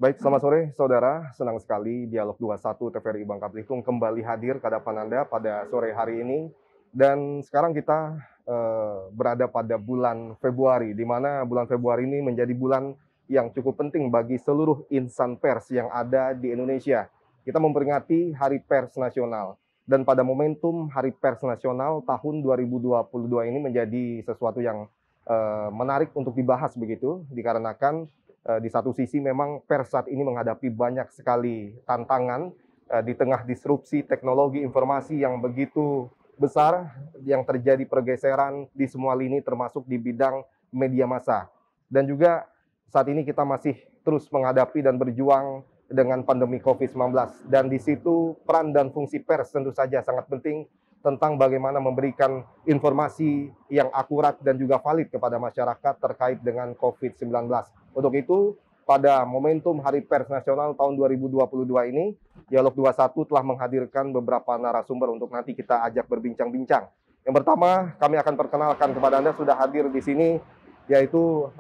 Baik, selamat sore saudara. Senang sekali Dialog 21 TVRI Bangka Belitung kembali hadir ke hadapan Anda pada sore hari ini. Dan sekarang kita berada pada bulan Februari, di mana bulan Februari ini menjadi bulan yang cukup penting bagi seluruh insan pers yang ada di Indonesia. Kita memperingati Hari Pers Nasional. Dan pada momentum Hari Pers Nasional tahun 2022 ini menjadi sesuatu yang menarik untuk dibahas begitu, dikarenakan di satu sisi memang pers saat ini menghadapi banyak sekali tantangan di tengah disrupsi teknologi informasi yang begitu besar, yang terjadi pergeseran di semua lini termasuk di bidang media massa. Dan juga saat ini kita masih terus menghadapi dan berjuang dengan pandemi COVID-19. Dan di situ peran dan fungsi pers tentu saja sangat penting tentang bagaimana memberikan informasi yang akurat dan juga valid kepada masyarakat terkait dengan COVID-19. Untuk itu, pada momentum Hari Pers Nasional tahun 2022 ini, Dialog 21 telah menghadirkan beberapa narasumber untuk nanti kita ajak berbincang-bincang. Yang pertama, kami akan perkenalkan kepada Anda sudah hadir di sini, yaitu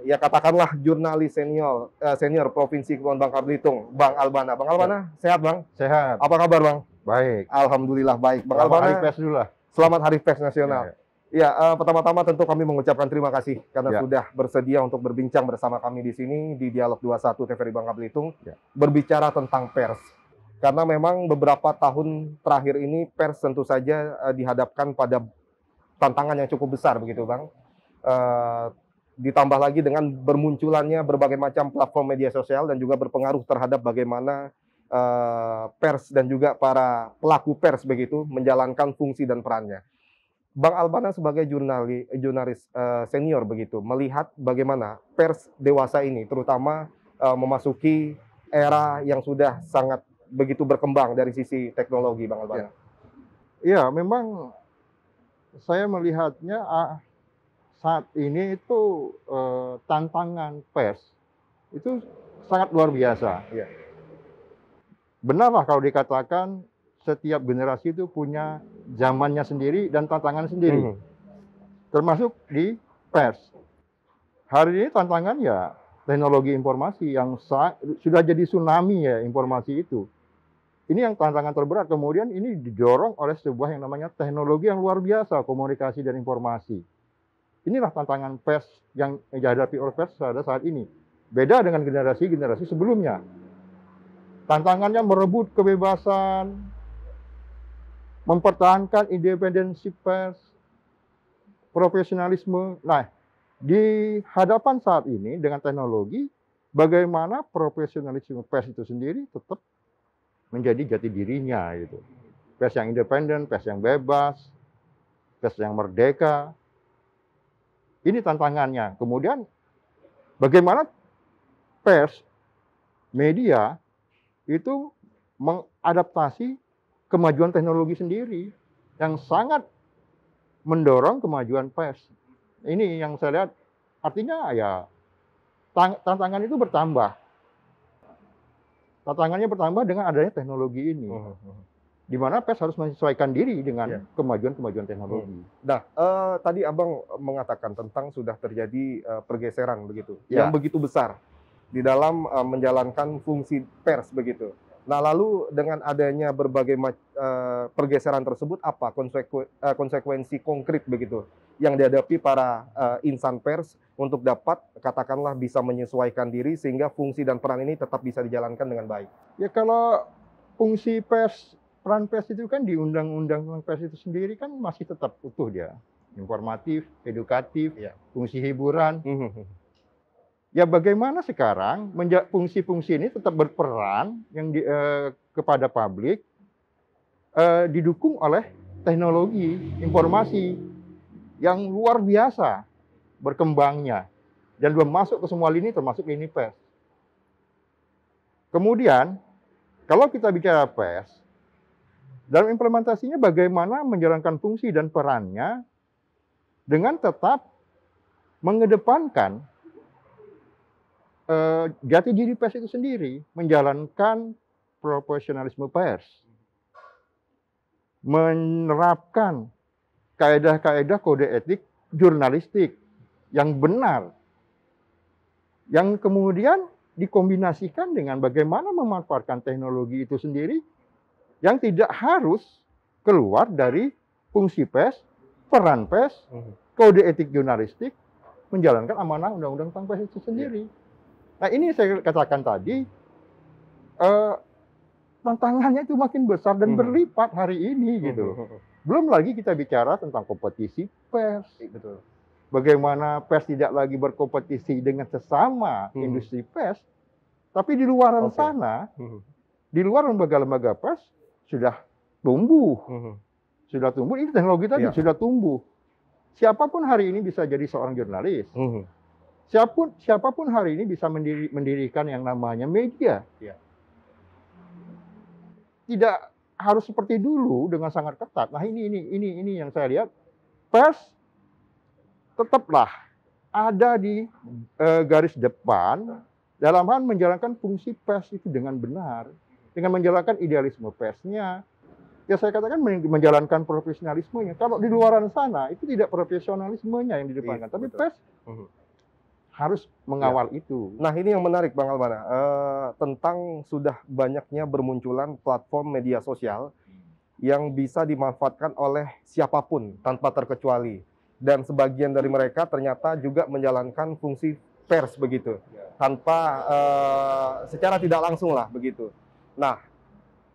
ya katakanlah jurnalis senior Provinsi Kepulauan Bangka Belitung, Bang Albana. Bang Albana, sehat Bang? Sehat. Apa kabar Bang? Baik. Alhamdulillah baik. Bang Selamat Albana, Hari Pers dulu lah. Selamat Hari Pers Nasional. Ya, pertama-tama tentu kami mengucapkan terima kasih karena Ya. sudah bersedia untuk berbincang bersama kami di sini di Dialog 21 TVRI Bangka Belitung, Ya. berbicara tentang pers. Karena memang beberapa tahun terakhir ini pers tentu saja dihadapkan pada tantangan yang cukup besar begitu Bang. Ditambah lagi dengan bermunculannya berbagai macam platform media sosial dan juga berpengaruh terhadap bagaimana pers dan juga para pelaku pers begitu menjalankan fungsi dan perannya. Bang Albana sebagai jurnalis senior begitu melihat bagaimana pers dewasa ini terutama memasuki era yang sudah sangat begitu berkembang dari sisi teknologi, Bang Albana. Ya, memang saya melihatnya saat ini itu tantangan pers itu sangat luar biasa. Ya. Benarlah kalau dikatakan setiap generasi itu punya zamannya sendiri dan tantangan sendiri, termasuk di pers. Hari ini tantangan ya teknologi informasi yang sudah jadi tsunami ya informasi itu. Ini yang tantangan terberat. Kemudian ini didorong oleh sebuah yang namanya teknologi yang luar biasa, komunikasi dan informasi. Inilah tantangan pers yang dihadapi oleh pers pada saat ini. Beda dengan generasi-generasi sebelumnya. Tantangannya merebut kebebasan, mempertahankan independensi pers, profesionalisme. Nah, di hadapan saat ini dengan teknologi, bagaimana profesionalisme pers itu sendiri tetap menjadi jati dirinya gitu. Pers yang independen, pers yang bebas, pers yang merdeka. Ini tantangannya. Kemudian bagaimana pers, media itu mengadaptasi kemajuan teknologi sendiri yang sangat mendorong kemajuan pers. Ini yang saya lihat artinya ya tantangan itu bertambah. Tantangannya bertambah dengan adanya teknologi ini. Di mana pers harus menyesuaikan diri dengan kemajuan-kemajuan teknologi. Nah, tadi Abang mengatakan tentang sudah terjadi pergeseran begitu, yang begitu besar di dalam menjalankan fungsi pers begitu. Nah, lalu dengan adanya berbagai pergeseran tersebut, apa konsekuensi konkret begitu yang dihadapi para insan pers untuk dapat katakanlah bisa menyesuaikan diri sehingga fungsi dan peran ini tetap bisa dijalankan dengan baik? Ya kalau fungsi pers, peran pers itu kan di undang-undang pers itu sendiri kan masih tetap utuh dia. Informatif, edukatif, fungsi hiburan. Ya bagaimana sekarang fungsi-fungsi ini tetap berperan yang kepada publik didukung oleh teknologi informasi yang luar biasa berkembangnya dan belum masuk ke semua lini termasuk lini pers. Kemudian kalau kita bicara pers, dalam implementasinya bagaimana menjalankan fungsi dan perannya dengan tetap mengedepankan jati diri pers itu sendiri, menjalankan profesionalisme pers, menerapkan kaedah-kaedah kode etik jurnalistik yang benar, yang kemudian dikombinasikan dengan bagaimana memanfaatkan teknologi itu sendiri yang tidak harus keluar dari fungsi pers, peran pers, kode etik jurnalistik, menjalankan amanah undang-undang tentang pers itu sendiri. Nah, ini saya katakan tadi, tantangannya itu makin besar dan berlipat hari ini gitu. Belum lagi kita bicara tentang kompetisi pers. Betul. Bagaimana pers tidak lagi berkompetisi dengan sesama industri pers, tapi di luaran sana, di luar lembaga-lembaga pers sudah tumbuh. Sudah tumbuh, ini teknologi tadi sudah tumbuh. Siapapun hari ini bisa jadi seorang jurnalis. Siapapun hari ini bisa mendirikan yang namanya media. Tidak harus seperti dulu dengan sangat ketat. Nah, ini yang saya lihat, pers tetaplah ada di garis depan dalam hal menjalankan fungsi pers itu dengan benar, dengan menjalankan idealisme persnya. Ya, saya katakan menjalankan profesionalismenya. Kalau di luaran sana itu tidak profesionalismenya yang didepankan, tapi pers harus mengawal itu. Nah, ini yang menarik Bang Albana, tentang sudah banyaknya bermunculan platform media sosial yang bisa dimanfaatkan oleh siapapun tanpa terkecuali. Dan sebagian dari mereka ternyata juga menjalankan fungsi pers begitu, tanpa secara tidak langsung lah begitu. Nah,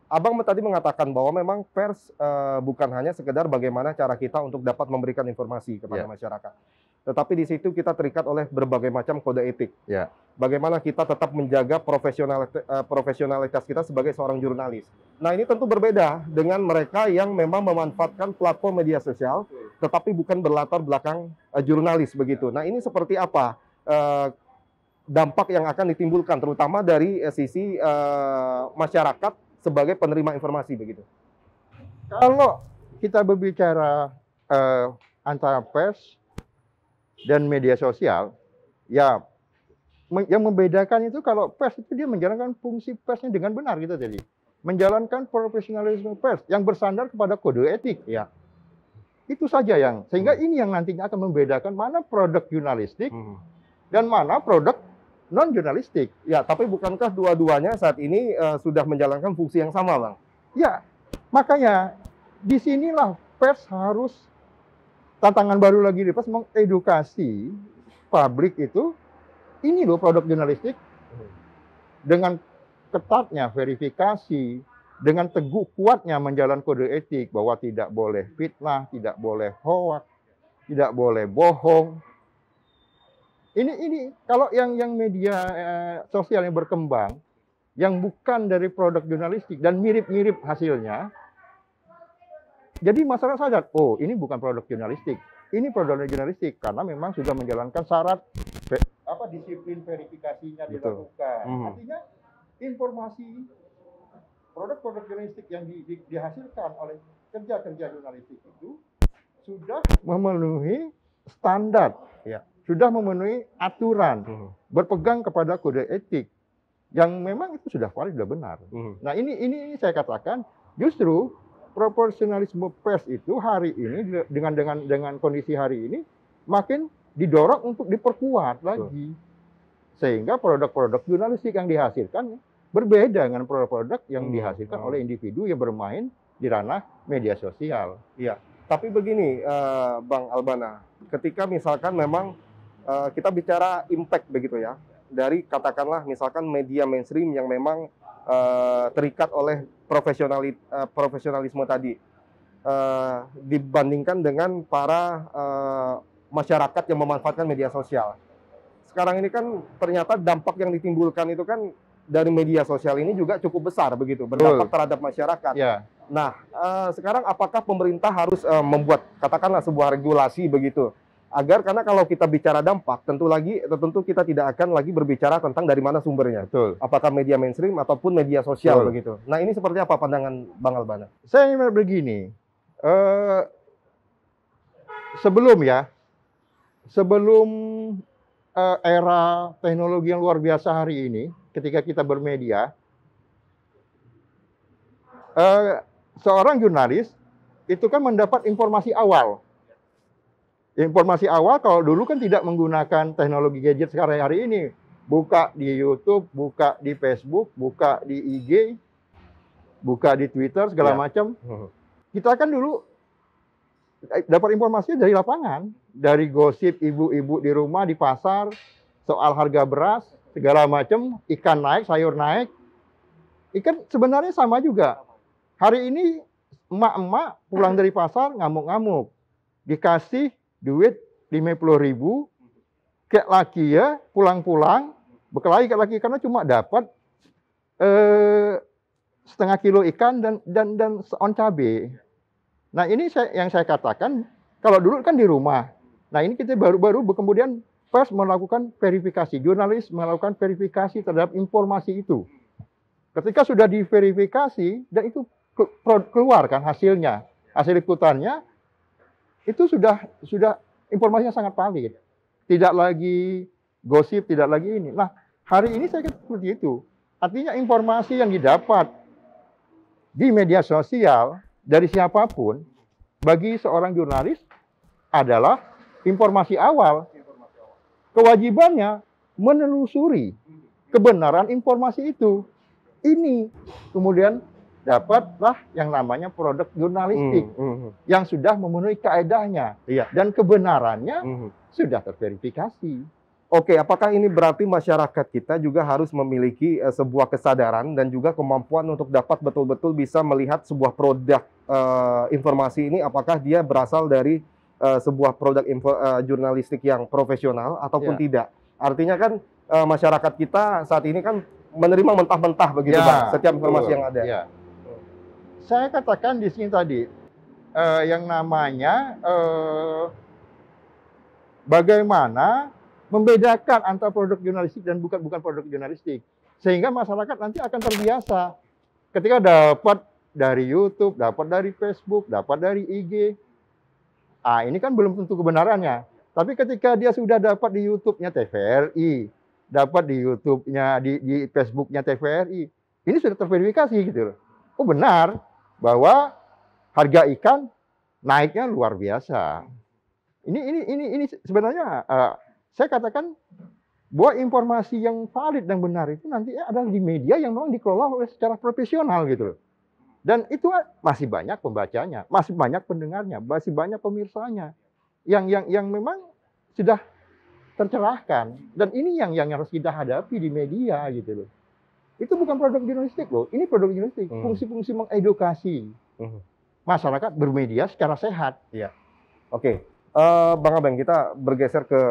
Abang tadi mengatakan bahwa memang pers bukan hanya sekedar bagaimana cara kita untuk dapat memberikan informasi kepada masyarakat, tetapi di situ kita terikat oleh berbagai macam kode etik. Bagaimana kita tetap menjaga profesionalitas kita sebagai seorang jurnalis. Nah, ini tentu berbeda dengan mereka yang memang memanfaatkan platform media sosial, tetapi bukan berlatar belakang jurnalis begitu. Nah, ini seperti apa dampak yang akan ditimbulkan, terutama dari sisi masyarakat sebagai penerima informasi begitu? Kalau kita berbicara antara pers dan media sosial, ya yang membedakan itu kalau pers itu dia menjalankan fungsi persnya dengan benar gitu tadi. Menjalankan profesionalisme pers yang bersandar kepada kode etik. Itu saja yang sehingga ini yang nantinya akan membedakan mana produk jurnalistik dan mana produk non jurnalistik. Ya, tapi bukankah dua-duanya saat ini sudah menjalankan fungsi yang sama, Bang? Ya, makanya disinilah pers harus tantangan baru lagi di pers mengedukasi publik itu. Ini loh produk jurnalistik dengan ketatnya verifikasi, dengan teguh kuatnya menjalankan kode etik bahwa tidak boleh fitnah, tidak boleh hoax, tidak boleh bohong. Ini kalau yang media sosial yang berkembang, yang bukan dari produk jurnalistik dan mirip-mirip hasilnya, jadi masyarakat sadar, oh ini bukan produk jurnalistik, ini produk jurnalistik karena memang sudah menjalankan syarat disiplin verifikasinya dilakukan. Artinya informasi produk-produk jurnalistik yang dihasilkan oleh kerja-kerja jurnalistik itu sudah memenuhi standar. Sudah memenuhi aturan, berpegang kepada kode etik yang memang itu sudah valid, sudah benar. Nah, ini saya katakan justru proporsionalisme pers itu hari ini dengan kondisi hari ini makin didorong untuk diperkuat lagi. Sehingga produk-produk jurnalistik yang dihasilkan berbeda dengan produk-produk yang dihasilkan oleh individu yang bermain di ranah media sosial. Iya. Tapi begini, Bang Albana, ketika misalkan memang kita bicara impact begitu ya, dari katakanlah misalkan media mainstream yang memang terikat oleh profesionalisme tadi, dibandingkan dengan para masyarakat yang memanfaatkan media sosial. Sekarang ini kan ternyata dampak yang ditimbulkan itu kan dari media sosial ini juga cukup besar begitu, berdampak terhadap masyarakat. Nah, sekarang apakah pemerintah harus membuat katakanlah sebuah regulasi begitu, agar karena kalau kita bicara dampak, tentu kita tidak akan lagi berbicara tentang dari mana sumbernya. Apakah media mainstream ataupun media sosial begitu. Nah, ini seperti apa pandangan Bang Albana? Saya ingin begini, sebelum era teknologi yang luar biasa hari ini, ketika kita bermedia, seorang jurnalis itu kan mendapat informasi awal. Informasi awal kalau dulu kan tidak menggunakan teknologi gadget sekarang hari ini. buka di YouTube, buka di Facebook, buka di IG, buka di Twitter segala macam. Kita kan dulu dapat informasi dari lapangan, dari gosip ibu-ibu di rumah, di pasar, soal harga beras, segala macam, ikan naik, sayur naik. Ikan sebenarnya sama juga. Hari ini emak-emak pulang dari pasar ngamuk-ngamuk. Dikasih duit 50.000, kayak laki ya, pulang-pulang, berkelahi kayak laki karena cuma dapat setengah kilo ikan dan seon cabai. Nah ini yang saya katakan, kalau dulu kan di rumah. Nah ini kita baru-baru kemudian pers melakukan verifikasi, jurnalis melakukan verifikasi terhadap informasi itu. Ketika sudah diverifikasi dan itu keluar kan hasilnya, hasil ikutannya, itu sudah informasinya sangat valid. Tidak lagi gosip, tidak lagi ini. Nah hari ini saya kira seperti itu. Artinya informasi yang didapat di media sosial dari siapapun, bagi seorang jurnalis adalah informasi awal. Kewajibannya menelusuri kebenaran informasi itu. Ini kemudian dapatlah yang namanya produk jurnalistik yang sudah memenuhi kaedahnya dan kebenarannya sudah terverifikasi. Oke, apakah ini berarti masyarakat kita juga harus memiliki sebuah kesadaran dan juga kemampuan untuk dapat betul-betul bisa melihat sebuah produk informasi ini apakah dia berasal dari sebuah produk jurnalistik yang profesional ataupun tidak? Artinya kan masyarakat kita saat ini kan menerima mentah-mentah begitu, Bang, setiap informasi yang ada. Ya. Saya katakan di sini tadi yang namanya bagaimana membedakan antara produk jurnalistik dan bukan produk jurnalistik. Sehingga masyarakat nanti akan terbiasa. Ketika dapat dari YouTube, dapat dari Facebook, dapat dari IG. Ini kan belum tentu kebenarannya. Tapi ketika dia sudah dapat di YouTube-nya TVRI, dapat di YouTube-nya, di Facebook-nya TVRI, ini sudah terverifikasi gitu loh. Oh benar bahwa harga ikan naiknya luar biasa. Ini sebenarnya saya katakan bahwa informasi yang valid dan benar itu nanti adalah di media yang memang dikelola oleh secara profesional gitu loh. Dan itu masih banyak pembacanya, masih banyak pendengarnya, masih banyak pemirsanya yang memang sudah tercerahkan. Dan ini yang harus kita hadapi di media gitu loh. Itu bukan produk jurnalistik loh, ini produk jurnalistik, fungsi-fungsi mengedukasi masyarakat bermedia secara sehat. Iya. Oke, Bang Abeng, kita bergeser ke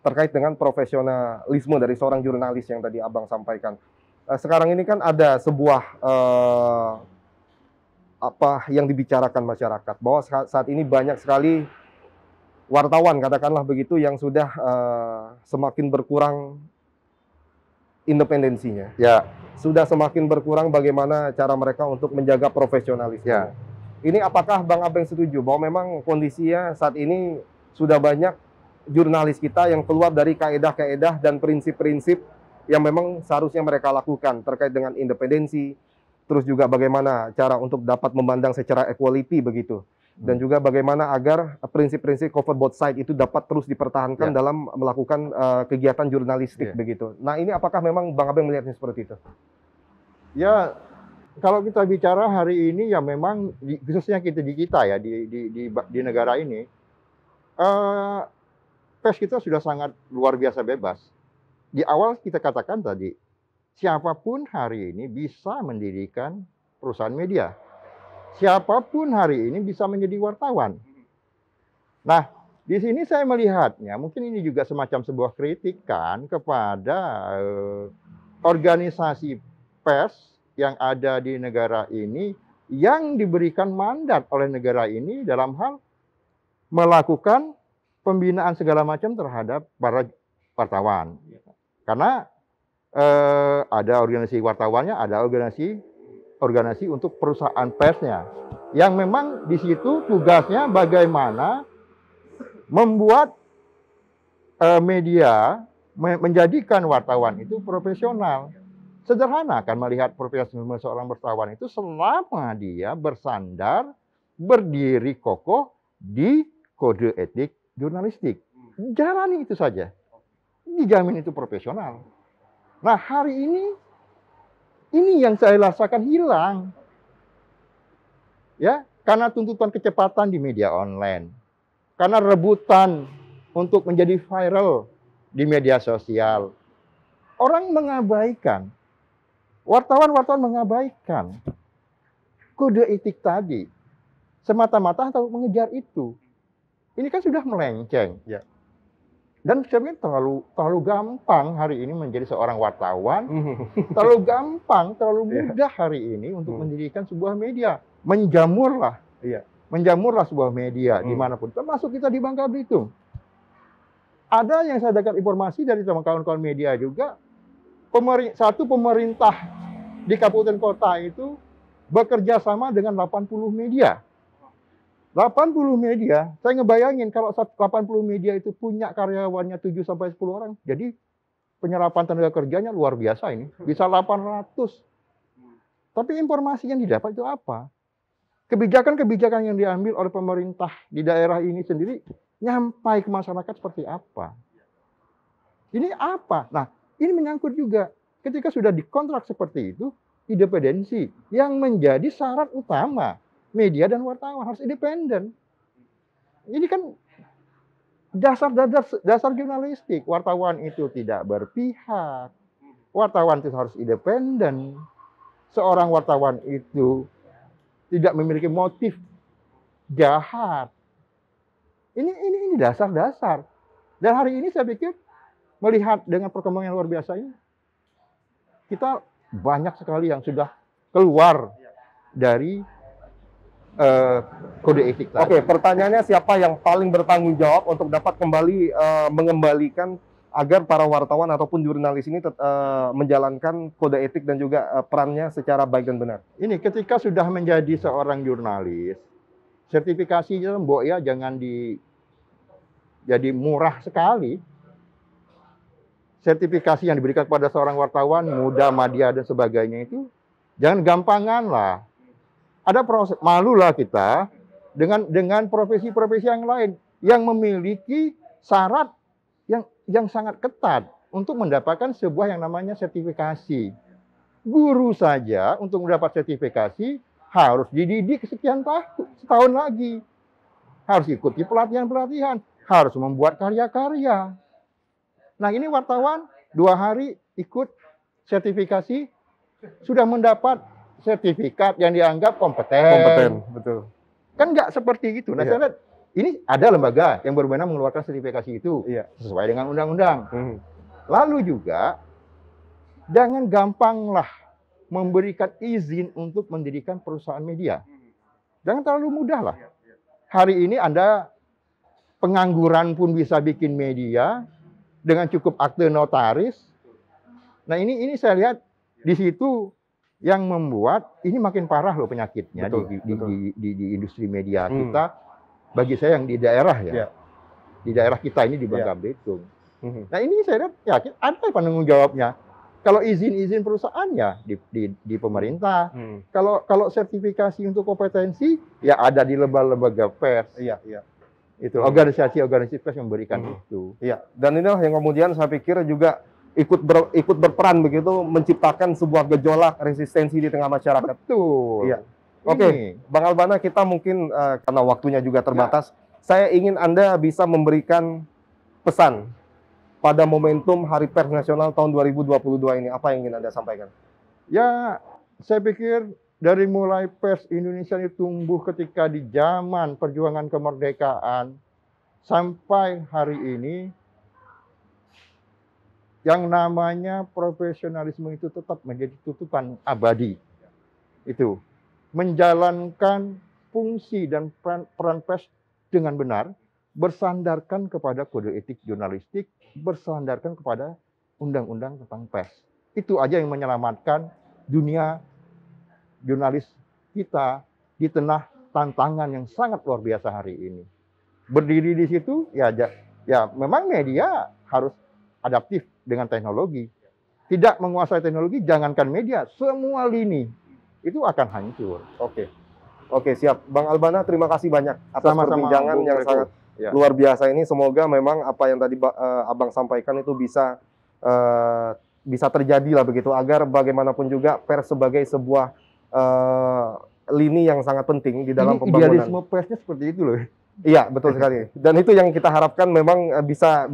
terkait dengan profesionalisme dari seorang jurnalis yang tadi Abang sampaikan. Sekarang ini kan ada sebuah apa yang dibicarakan masyarakat bahwa saat ini banyak sekali wartawan, katakanlah begitu, yang sudah semakin berkurang independensinya. Ya. Sudah semakin berkurang bagaimana cara mereka untuk menjaga profesionalisme. Ya. Ini apakah Bang Abeng setuju bahwa memang kondisinya saat ini sudah banyak jurnalis kita yang keluar dari kaedah-kaedah dan prinsip-prinsip yang memang seharusnya mereka lakukan terkait dengan independensi, terus juga bagaimana cara untuk dapat memandang secara equality begitu, dan juga bagaimana agar prinsip-prinsip cover both side itu dapat terus dipertahankan dalam melakukan kegiatan jurnalistik begitu. Nah ini apakah memang Bang Abeng melihatnya seperti itu? Ya, kalau kita bicara hari ini ya memang khususnya di kita ya di negara ini. Pers kita sudah sangat luar biasa bebas. Di awal kita katakan tadi, siapapun hari ini bisa mendirikan perusahaan media. Siapapun hari ini bisa menjadi wartawan. Nah, di sini saya melihatnya, mungkin ini juga semacam sebuah kritikan kepada organisasi pers yang ada di negara ini, yang diberikan mandat oleh negara ini dalam hal melakukan pembinaan segala macam terhadap para wartawan. Karena ada organisasi wartawannya, ada organisasi untuk perusahaan persnya. Yang memang di situ tugasnya bagaimana membuat media menjadikan wartawan itu profesional. Sederhana kan melihat profesionalisme seorang wartawan itu selama dia bersandar, berdiri kokoh di kode etik jurnalistik. Jalani itu saja. dijamin itu profesional. Nah, hari ini yang saya rasakan hilang. Ya, karena tuntutan kecepatan di media online. Karena rebutan untuk menjadi viral di media sosial. Orang mengabaikan, wartawan-wartawan mengabaikan kode etik tadi. Semata-mata atau mengejar itu. Ini kan sudah melenceng. Ya. Dan sebenarnya terlalu gampang hari ini menjadi seorang wartawan. Terlalu gampang, terlalu mudah hari ini untuk mendirikan sebuah media. Menjamurlah. Menjamurlah sebuah media dimanapun. Termasuk kita di Bangka Belitung. Ada yang saya dapat informasi dari kawan-kawan media juga. Satu pemerintah di kabupaten kota itu bekerja sama dengan 80 media. 80 media, saya ngebayangin kalau 80 media itu punya karyawannya 7-10 orang. Jadi penyerapan tenaga kerjanya luar biasa ini. Bisa 800. Tapi informasi yang didapat itu apa? Kebijakan-kebijakan yang diambil oleh pemerintah di daerah ini sendiri nyampai ke masyarakat seperti apa? Ini apa? Nah, ini menyangkut juga. Ketika sudah dikontrak seperti itu, independensi yang menjadi syarat utama. Media dan wartawan harus independen. Ini kan dasar jurnalistik. Wartawan itu tidak berpihak. Wartawan itu harus independen. Seorang wartawan itu tidak memiliki motif jahat. Ini dasar-dasar. Dan hari ini saya pikir melihat dengan perkembangan yang luar biasa ini, kita banyak sekali yang sudah keluar dari kode etik tadi. Oke, pertanyaannya siapa yang paling bertanggung jawab untuk dapat kembali mengembalikan agar para wartawan ataupun jurnalis ini menjalankan kode etik dan juga perannya secara baik dan benar? Ini ketika sudah menjadi seorang jurnalis, sertifikasinya Mbok ya jangan jadi murah sekali. Sertifikasi yang diberikan kepada seorang wartawan, Muda, Madya dan sebagainya itu jangan gampangan lah. Ada proses, malulah kita dengan profesi-profesi yang lain yang memiliki syarat yang sangat ketat untuk mendapatkan sebuah yang namanya sertifikasi. Guru saja untuk mendapat sertifikasi harus dididik sekian tahun, setahun lagi. Harus ikuti pelatihan-pelatihan, harus membuat karya-karya. Nah, ini wartawan 2 hari ikut sertifikasi sudah mendapat sertifikat yang dianggap kompeten. Betul. Kan nggak seperti itu. Nah, saya lihat ini ada lembaga yang berwenang mengeluarkan sertifikasi itu sesuai dengan undang-undang. Lalu juga jangan gampanglah memberikan izin untuk mendirikan perusahaan media. Jangan terlalu mudah lah. Hari ini Anda pengangguran pun bisa bikin media dengan cukup akte notaris. Nah, ini saya lihat di situ yang membuat ini makin parah loh penyakitnya di industri media kita. Bagi saya yang di daerah di daerah kita ini di Bangka Belitung. Nah, ini saya lihat yakin ada penanggung jawabnya. Kalau izin perusahaan ya di pemerintah. Kalau sertifikasi untuk kompetensi ya ada di lembaga pers. Itu organisasi pers yang memberikan itu. Dan inilah yang kemudian saya pikir juga ikut berperan begitu menciptakan sebuah gejolak resistensi di tengah masyarakat. Betul. Oke, Bang Albana, kita mungkin karena waktunya juga terbatas, saya ingin Anda bisa memberikan pesan pada momentum Hari Pers Nasional tahun 2022 ini. Apa yang ingin Anda sampaikan? Ya, saya pikir dari mulai pers Indonesia ini tumbuh ketika di zaman perjuangan kemerdekaan sampai hari ini, yang namanya profesionalisme itu tetap menjadi tuntutan abadi. Itu menjalankan fungsi dan peran pers dengan benar, bersandarkan kepada kode etik jurnalistik, bersandarkan kepada undang-undang tentang pers. Itu aja yang menyelamatkan dunia jurnalis kita di tengah tantangan yang sangat luar biasa hari ini. Berdiri di situ, ya memang media harus adaptif dengan teknologi. Tidak menguasai teknologi, jangankan media, semua lini itu akan hancur. Oke, siap. Bang Albana, terima kasih banyak atas perbincangan yang sangat Ya. luar biasa ini. Semoga memang apa yang tadi Abang sampaikan itu bisa terjadi lah begitu, agar bagaimanapun juga pers sebagai sebuah lini yang sangat penting di dalam Ini pembangunan. idealisme persnya seperti itu loh. Iya, betul sekali. Dan itu yang kita harapkan memang bisa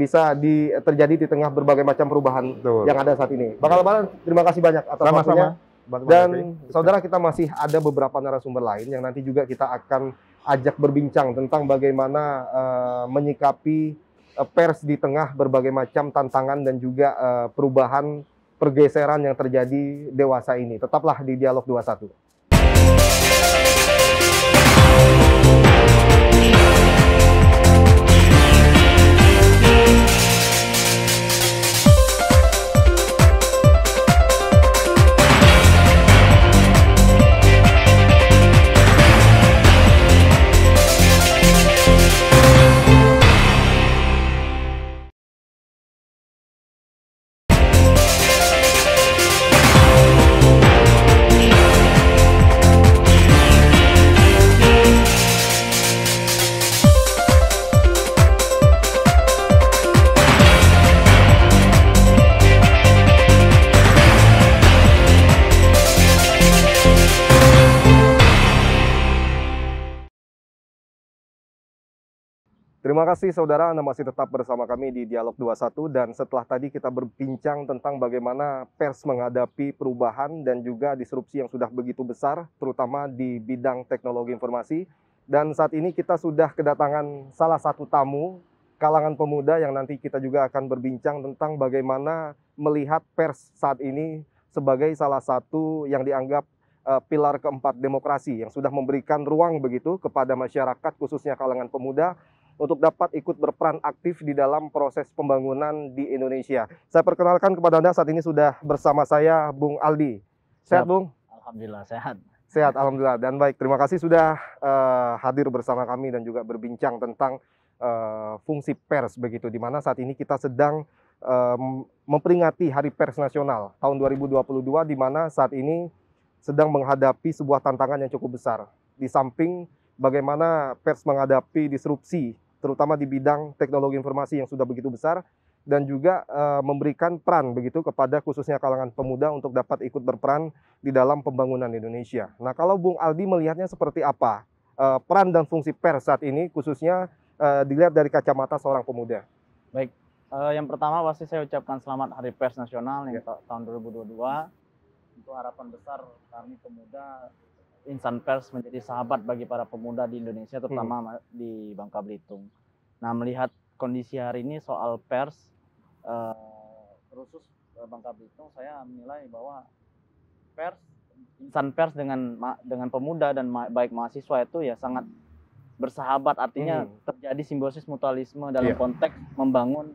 terjadi di tengah berbagai macam perubahan Betul. yang ada saat ini. Bang Lebaran, terima kasih banyak atas waktunya. Sama-sama. Dan saudara, kita masih ada beberapa narasumber lain yang nanti juga kita akan ajak berbincang tentang bagaimana menyikapi pers di tengah berbagai macam tantangan dan juga perubahan pergeseran yang terjadi dewasa ini. Tetaplah di Dialog 21. Terima kasih saudara, Anda masih tetap bersama kami di Dialog 21, dan setelah tadi kita berbincang tentang bagaimana pers menghadapi perubahan dan juga disrupsi yang sudah begitu besar, terutama di bidang teknologi informasi. Dan saat ini kita sudah kedatangan salah satu tamu kalangan pemuda yang nanti kita juga akan berbincang tentang bagaimana melihat pers saat ini sebagai salah satu yang dianggap pilar keempat demokrasi yang sudah memberikan ruang begitu kepada masyarakat, khususnya kalangan pemuda, untuk dapat ikut berperan aktif di dalam proses pembangunan di Indonesia. Saya perkenalkan kepada Anda, saat ini sudah bersama saya Bung Aldi. Sehat, Bung? Alhamdulillah, sehat. Sehat, Alhamdulillah. Dan baik, terima kasih sudah hadir bersama kami dan juga berbincang tentang fungsi pers begitu, di mana saat ini kita sedang memperingati Hari Pers Nasional tahun 2022, di mana saat ini sedang menghadapi sebuah tantangan yang cukup besar. Di samping bagaimana pers menghadapi disrupsi, terutama di bidang teknologi informasi yang sudah begitu besar, dan juga memberikan peran begitu kepada khususnya kalangan pemuda untuk dapat ikut berperan di dalam pembangunan Indonesia. Nah, kalau Bung Aldi melihatnya seperti apa peran dan fungsi pers saat ini, khususnya dilihat dari kacamata seorang pemuda? Baik, yang pertama pasti saya ucapkan selamat Hari Pers Nasional yang tahun 2022. Untuk harapan besar kami pemuda, insan pers menjadi sahabat bagi para pemuda di Indonesia, terutama di Bangka Belitung. Nah, melihat kondisi hari ini soal pers, khusus Bangka Belitung, saya menilai bahwa pers, insan pers dengan pemuda dan baik mahasiswa itu ya sangat bersahabat. Artinya terjadi simbiosis mutualisme dalam konteks membangun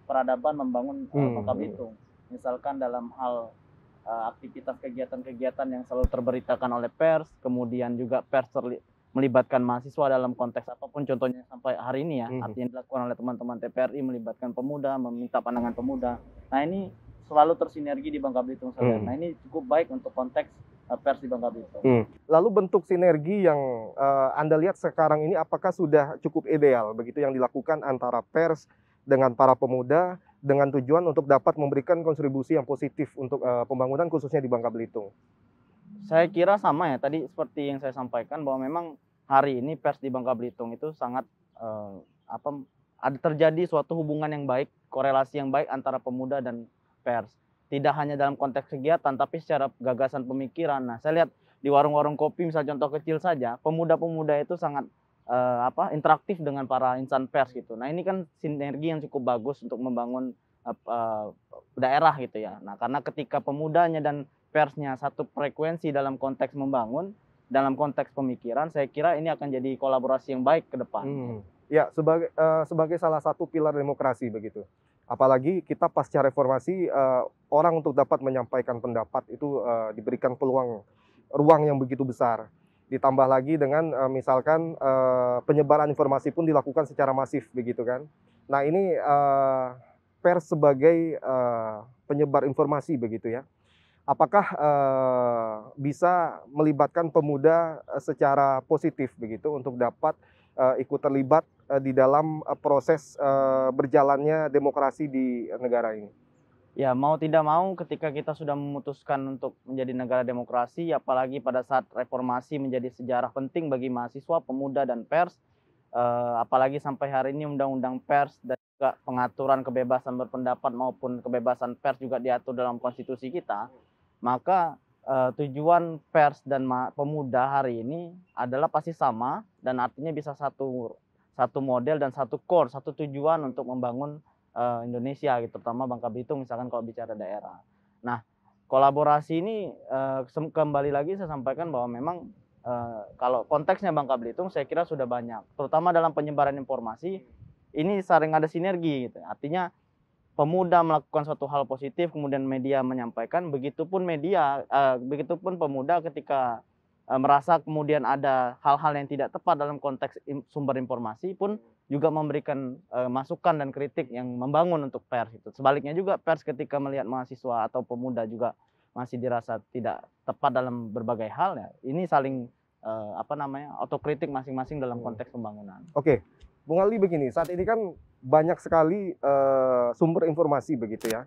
peradaban, membangun Bangka Belitung. Misalkan dalam hal aktivitas kegiatan-kegiatan yang selalu terberitakan oleh pers, kemudian juga pers melibatkan mahasiswa dalam konteks apapun, contohnya sampai hari ini ya, artinya dilakukan oleh teman-teman TPRI melibatkan pemuda, meminta pandangan pemuda. Nah, ini selalu tersinergi di Bangka Belitung. Nah, ini cukup baik untuk konteks pers di Bangka Belitung. Lalu bentuk sinergi yang Anda lihat sekarang ini apakah sudah cukup ideal begitu yang dilakukan antara pers dengan para pemuda, dengan tujuan untuk dapat memberikan kontribusi yang positif untuk pembangunan khususnya di Bangka Belitung? Saya kira sama ya, tadi seperti yang saya sampaikan bahwa memang hari ini pers di Bangka Belitung itu sangat ada terjadi suatu hubungan yang baik, korelasi yang baik antara pemuda dan pers. Tidak hanya dalam konteks kegiatan, tapi secara gagasan pemikiran. Nah, saya lihat di warung-warung kopi, misal contoh kecil saja, pemuda-pemuda itu sangat interaktif dengan para insan pers gitu. Nah, ini kan sinergi yang cukup bagus untuk membangun daerah gitu ya. Nah, karena ketika pemudanya dan persnya satu frekuensi dalam konteks membangun, dalam konteks pemikiran, saya kira ini akan jadi kolaborasi yang baik ke depan. Ya, sebagai salah satu pilar demokrasi begitu. Apalagi kita pasca reformasi, orang untuk dapat menyampaikan pendapat itu diberikan ruang yang begitu besar. Ditambah lagi dengan misalkan penyebaran informasi pun dilakukan secara masif begitu kan. Nah, ini pers sebagai penyebar informasi begitu ya. Apakah bisa melibatkan pemuda secara positif begitu untuk dapat ikut terlibat di dalam proses berjalannya demokrasi di negara ini? Ya, mau tidak mau ketika kita sudah memutuskan untuk menjadi negara demokrasi, apalagi pada saat reformasi menjadi sejarah penting bagi mahasiswa, pemuda, dan pers, apalagi sampai hari ini undang-undang pers dan juga pengaturan kebebasan berpendapat maupun kebebasan pers juga diatur dalam konstitusi kita, maka tujuan pers dan pemuda hari ini adalah pasti sama dan artinya bisa satu model dan satu core, satu tujuan untuk membangun Indonesia gitu, terutama Bangka Belitung misalkan kalau bicara daerah. Nah, kolaborasi ini kembali lagi saya sampaikan bahwa memang kalau konteksnya Bangka Belitung saya kira sudah banyak, terutama dalam penyebaran informasi ini sering ada sinergi gitu. Artinya pemuda melakukan suatu hal positif kemudian media menyampaikan, begitupun begitupun pemuda ketika merasa kemudian ada hal-hal yang tidak tepat dalam konteks sumber informasi pun juga memberikan masukan dan kritik yang membangun untuk pers itu. Sebaliknya juga pers ketika melihat mahasiswa atau pemuda juga masih dirasa tidak tepat dalam berbagai hal ya, ini saling otokritik masing-masing dalam konteks pembangunan. Oke, Bung Aldi begini, saat ini kan banyak sekali sumber informasi begitu ya,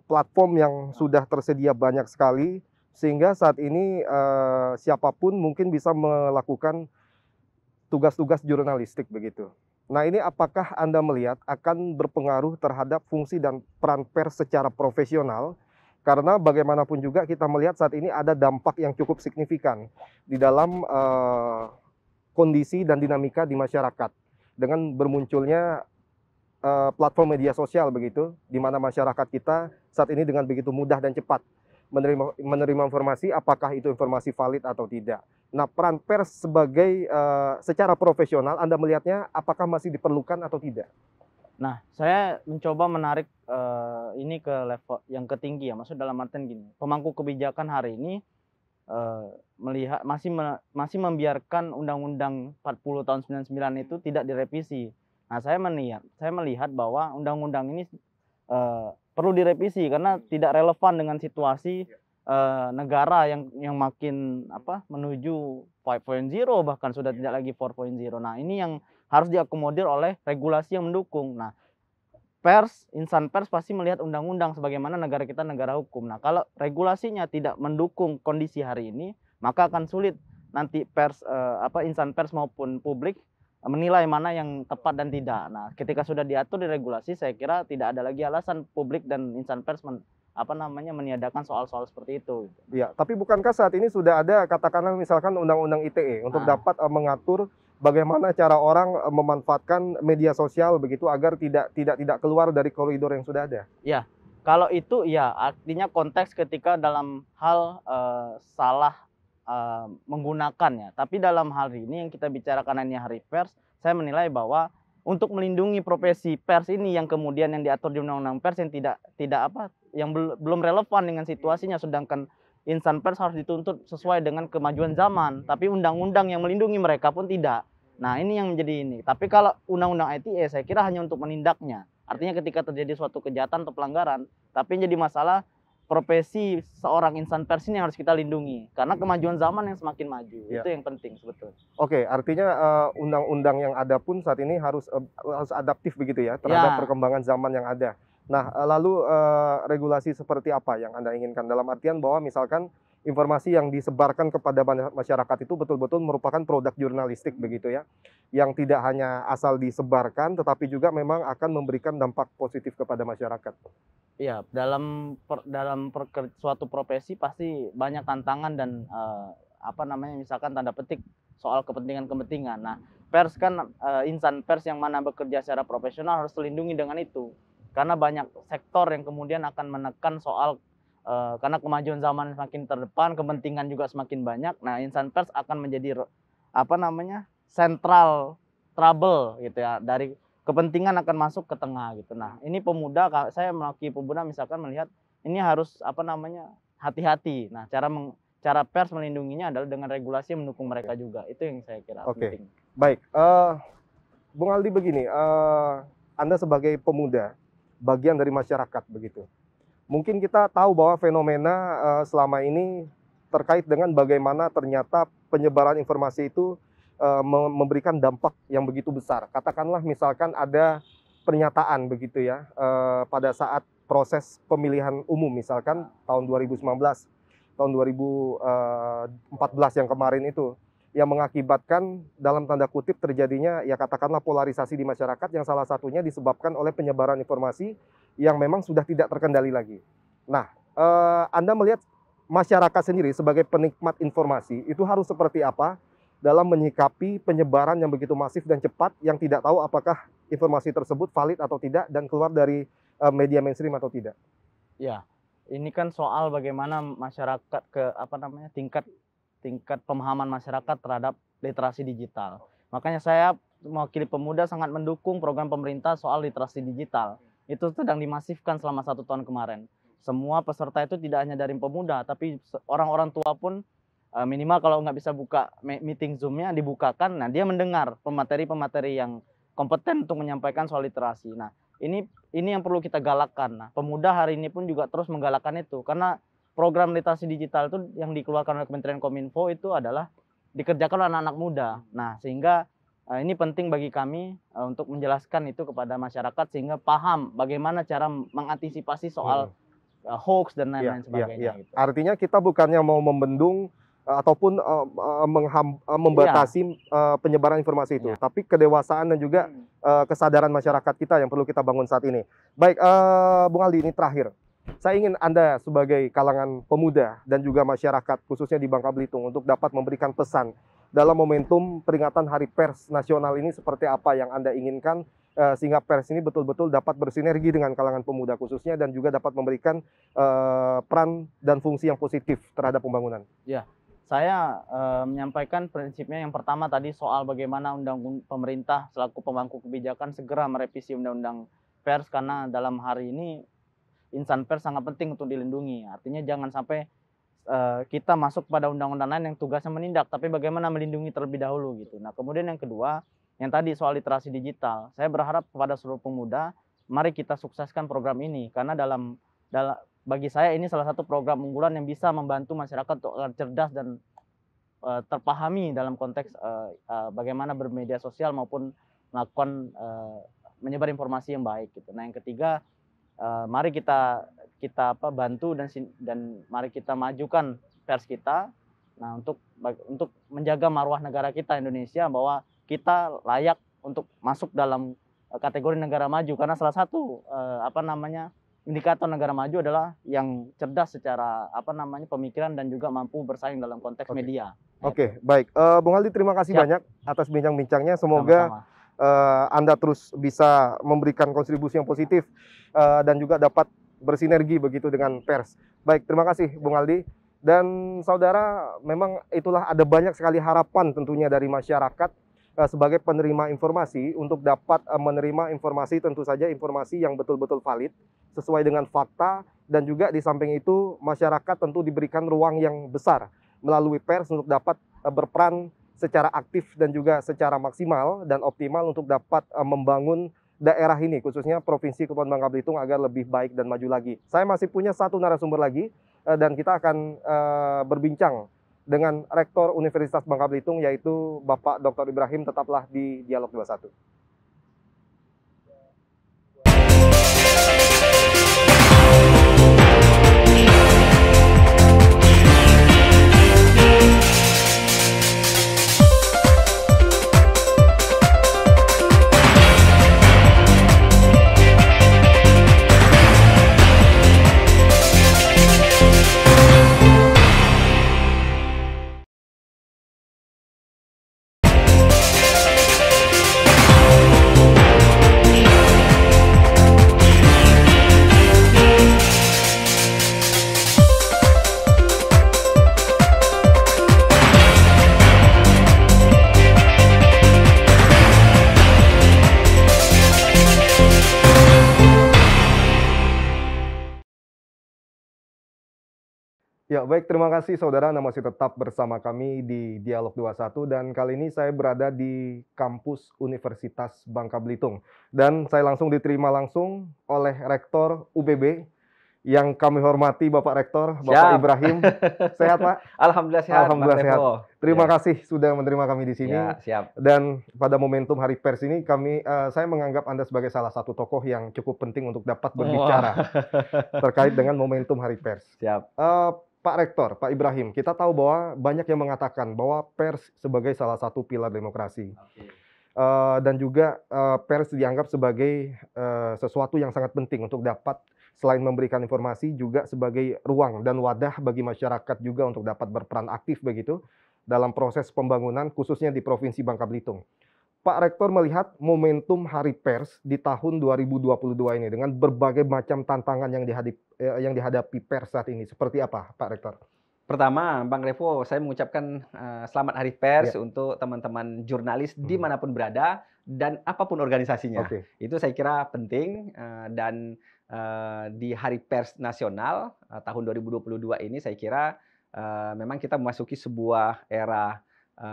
platform yang sudah tersedia banyak sekali sehingga saat ini siapapun mungkin bisa melakukan tugas-tugas jurnalistik begitu. Nah, ini apakah Anda melihat akan berpengaruh terhadap fungsi dan peran pers secara profesional? Karena bagaimanapun juga kita melihat saat ini ada dampak yang cukup signifikan di dalam kondisi dan dinamika di masyarakat dengan bermunculnya platform media sosial begitu, di mana masyarakat kita saat ini dengan begitu mudah dan cepat menerima informasi, apakah itu informasi valid atau tidak. Nah, peran pers sebagai secara profesional, Anda melihatnya apakah masih diperlukan atau tidak? Nah, saya mencoba menarik ini ke level yang ketinggi ya, maksud dalam artian gini, pemangku kebijakan hari ini melihat masih membiarkan Undang-Undang 40 tahun 99 itu tidak direvisi. Nah, saya melihat bahwa undang-undang ini perlu direvisi karena tidak relevan dengan situasi negara yang makin menuju 5.0 bahkan sudah tidak lagi 4.0. Nah, ini yang harus diakomodir oleh regulasi yang mendukung. Nah, insan pers pasti melihat undang-undang sebagaimana negara kita negara hukum. Nah, kalau regulasinya tidak mendukung kondisi hari ini, maka akan sulit nanti insan pers maupun publik menilai mana yang tepat dan tidak. Nah, ketika sudah diatur di regulasi, saya kira tidak ada lagi alasan publik dan insan pers meniadakan soal-soal seperti itu. Ya, tapi bukankah saat ini sudah ada katakanlah misalkan undang-undang ITE untuk dapat mengatur bagaimana cara orang memanfaatkan media sosial begitu agar tidak keluar dari koridor yang sudah ada? Ya, kalau itu ya artinya konteks ketika dalam hal salah menggunakannya. Tapi dalam hal ini yang kita bicarakan ini hari pers, saya menilai bahwa untuk melindungi profesi pers ini yang kemudian yang diatur di undang-undang pers yang belum relevan dengan situasinya, sedangkan insan pers harus dituntut sesuai dengan kemajuan zaman, tapi undang-undang yang melindungi mereka pun tidak. Nah, ini yang menjadi ini. Tapi kalau undang-undang ITE saya kira hanya untuk menindaknya. Artinya ketika terjadi suatu kejahatan atau pelanggaran, tapi yang jadi masalah profesi seorang insan pers ini yang harus kita lindungi karena kemajuan zaman yang semakin maju. Itu yang penting sebetulnya. Oke, artinya undang-undang yang ada pun saat ini harus adaptif begitu ya terhadap perkembangan zaman yang ada. Nah, lalu regulasi seperti apa yang Anda inginkan dalam artian bahwa misalkan informasi yang disebarkan kepada masyarakat itu betul-betul merupakan produk jurnalistik begitu ya, yang tidak hanya asal disebarkan tetapi juga memang akan memberikan dampak positif kepada masyarakat. Iya, dalam suatu profesi pasti banyak tantangan dan misalkan tanda petik soal kepentingan-kepentingan. Nah, pers kan insan pers yang mana bekerja secara profesional harus terlindungi dengan itu. Karena banyak sektor yang kemudian akan menekan soal karena kemajuan zaman semakin terdepan, kepentingan juga semakin banyak. Nah, insan pers akan menjadi sentral trouble gitu ya, dari kepentingan akan masuk ke tengah gitu. Nah, ini pemuda, saya mewakili pemuda misalkan melihat ini harus hati-hati. Nah, cara pers melindunginya adalah dengan regulasi yang mendukung mereka juga. Itu yang saya kira penting. Baik, Bung Aldi begini, Anda sebagai pemuda, bagian dari masyarakat begitu. Mungkin kita tahu bahwa fenomena selama ini terkait dengan bagaimana ternyata penyebaran informasi itu memberikan dampak yang begitu besar. Katakanlah misalkan ada pernyataan begitu ya, pada saat proses pemilihan umum misalkan tahun 2019, tahun 2014 yang kemarin itu, yang mengakibatkan dalam tanda kutip terjadinya ya katakanlah polarisasi di masyarakat yang salah satunya disebabkan oleh penyebaran informasi yang memang sudah tidak terkendali lagi. Nah, Anda melihat masyarakat sendiri sebagai penikmat informasi itu harus seperti apa dalam menyikapi penyebaran yang begitu masif dan cepat yang tidak tahu apakah informasi tersebut valid atau tidak dan keluar dari media mainstream atau tidak? Ya, ini kan soal bagaimana masyarakat tingkat pemahaman masyarakat terhadap literasi digital. Makanya saya mewakili pemuda sangat mendukung program pemerintah soal literasi digital. Itu sedang dimasifkan selama 1 tahun kemarin. Semua peserta itu tidak hanya dari pemuda, tapi orang-orang tua pun minimal kalau nggak bisa buka meeting Zoom-nya dibukakan, nah dia mendengar pemateri-pemateri yang kompeten untuk menyampaikan soal literasi. Nah, ini yang perlu kita galakkan. Nah, pemuda hari ini pun juga terus menggalakkan itu, karena program literasi digital itu yang dikeluarkan oleh Kementerian Kominfo itu adalah dikerjakan oleh anak-anak muda. Nah, sehingga ini penting bagi kami untuk menjelaskan itu kepada masyarakat sehingga paham bagaimana cara mengantisipasi soal hoax dan lain-lain sebagainya. Gitu. Artinya kita bukannya mau membendung ataupun membatasi penyebaran informasi itu, tapi kedewasaan dan juga kesadaran masyarakat kita yang perlu kita bangun saat ini. Baik, Bung Aldi, ini terakhir. Saya ingin Anda sebagai kalangan pemuda dan juga masyarakat khususnya di Bangka Belitung untuk dapat memberikan pesan dalam momentum peringatan Hari Pers Nasional ini seperti apa yang Anda inginkan sehingga pers ini betul-betul dapat bersinergi dengan kalangan pemuda khususnya dan juga dapat memberikan peran dan fungsi yang positif terhadap pembangunan. Ya, saya menyampaikan prinsipnya yang pertama tadi soal bagaimana pemerintah selaku pemangku kebijakan segera merevisi undang-undang pers karena dalam hari ini insan pers sangat penting untuk dilindungi. Artinya jangan sampai kita masuk pada undang-undang lain yang tugasnya menindak, tapi bagaimana melindungi terlebih dahulu gitu. Nah, kemudian yang kedua, yang tadi soal literasi digital. Saya berharap kepada seluruh pemuda, mari kita sukseskan program ini karena bagi saya ini salah satu program unggulan yang bisa membantu masyarakat untuk cerdas dan terpahami dalam konteks bagaimana bermedia sosial maupun melakukan menyebar informasi yang baik gitu. Nah, yang ketiga, mari kita bantu dan mari kita majukan pers kita. Nah, untuk menjaga marwah negara kita Indonesia bahwa kita layak untuk masuk dalam kategori negara maju karena salah satu indikator negara maju adalah yang cerdas secara pemikiran dan juga mampu bersaing dalam konteks media. Oke, baik. Bung Aldi, terima kasih banyak atas bincang-bincangnya. Semoga sama-sama. Anda terus bisa memberikan kontribusi yang positif dan juga dapat bersinergi begitu dengan pers. Baik, terima kasih Bung Aldi. Dan saudara, memang itulah ada banyak sekali harapan tentunya dari masyarakat sebagai penerima informasi untuk dapat menerima informasi, tentu saja informasi yang betul-betul valid, sesuai dengan fakta, dan juga di samping itu masyarakat tentu diberikan ruang yang besar melalui pers untuk dapat berperan secara aktif dan juga secara maksimal dan optimal untuk dapat membangun daerah ini, khususnya Provinsi Kepulauan Bangka Belitung agar lebih baik dan maju lagi. Saya masih punya satu narasumber lagi dan kita akan berbincang dengan Rektor Universitas Bangka Belitung yaitu Bapak Dr. Ibrahim. Tetaplah di Dialog 21. Ya, baik, terima kasih saudara. Anda masih tetap bersama kami di Dialog 21 dan kali ini saya berada di kampus Universitas Bangka Belitung. Dan saya langsung diterima langsung oleh Rektor UBB Yang kami hormati Bapak Rektor, Bapak Siap. Ibrahim. Sehat, Pak? Alhamdulillah sehat, Alhamdulillah Bang sehat. Revo. Terima Ya. kasih sudah menerima kami di sini. Ya, siap. Dan pada momentum Hari Pers ini saya menganggap Anda sebagai salah satu tokoh yang cukup penting untuk dapat berbicara terkait dengan momentum Hari Pers. Siap. Pak Rektor, Pak Ibrahim, kita tahu bahwa banyak yang mengatakan bahwa pers sebagai salah satu pilar demokrasi. Dan juga pers dianggap sebagai sesuatu yang sangat penting untuk dapat selain memberikan informasi juga sebagai ruang dan wadah bagi masyarakat juga untuk dapat berperan aktif begitu dalam proses pembangunan khususnya di Provinsi Bangka Belitung. Pak Rektor melihat momentum Hari Pers di tahun 2022 ini dengan berbagai macam tantangan yang dihadapi pers saat ini. Seperti apa, Pak Rektor? Pertama, Bang Revo, saya mengucapkan selamat Hari Pers Ya. untuk teman-teman jurnalis dimanapun berada dan apapun organisasinya. Oke. Itu saya kira penting dan di Hari Pers Nasional tahun 2022 ini saya kira memang kita memasuki sebuah era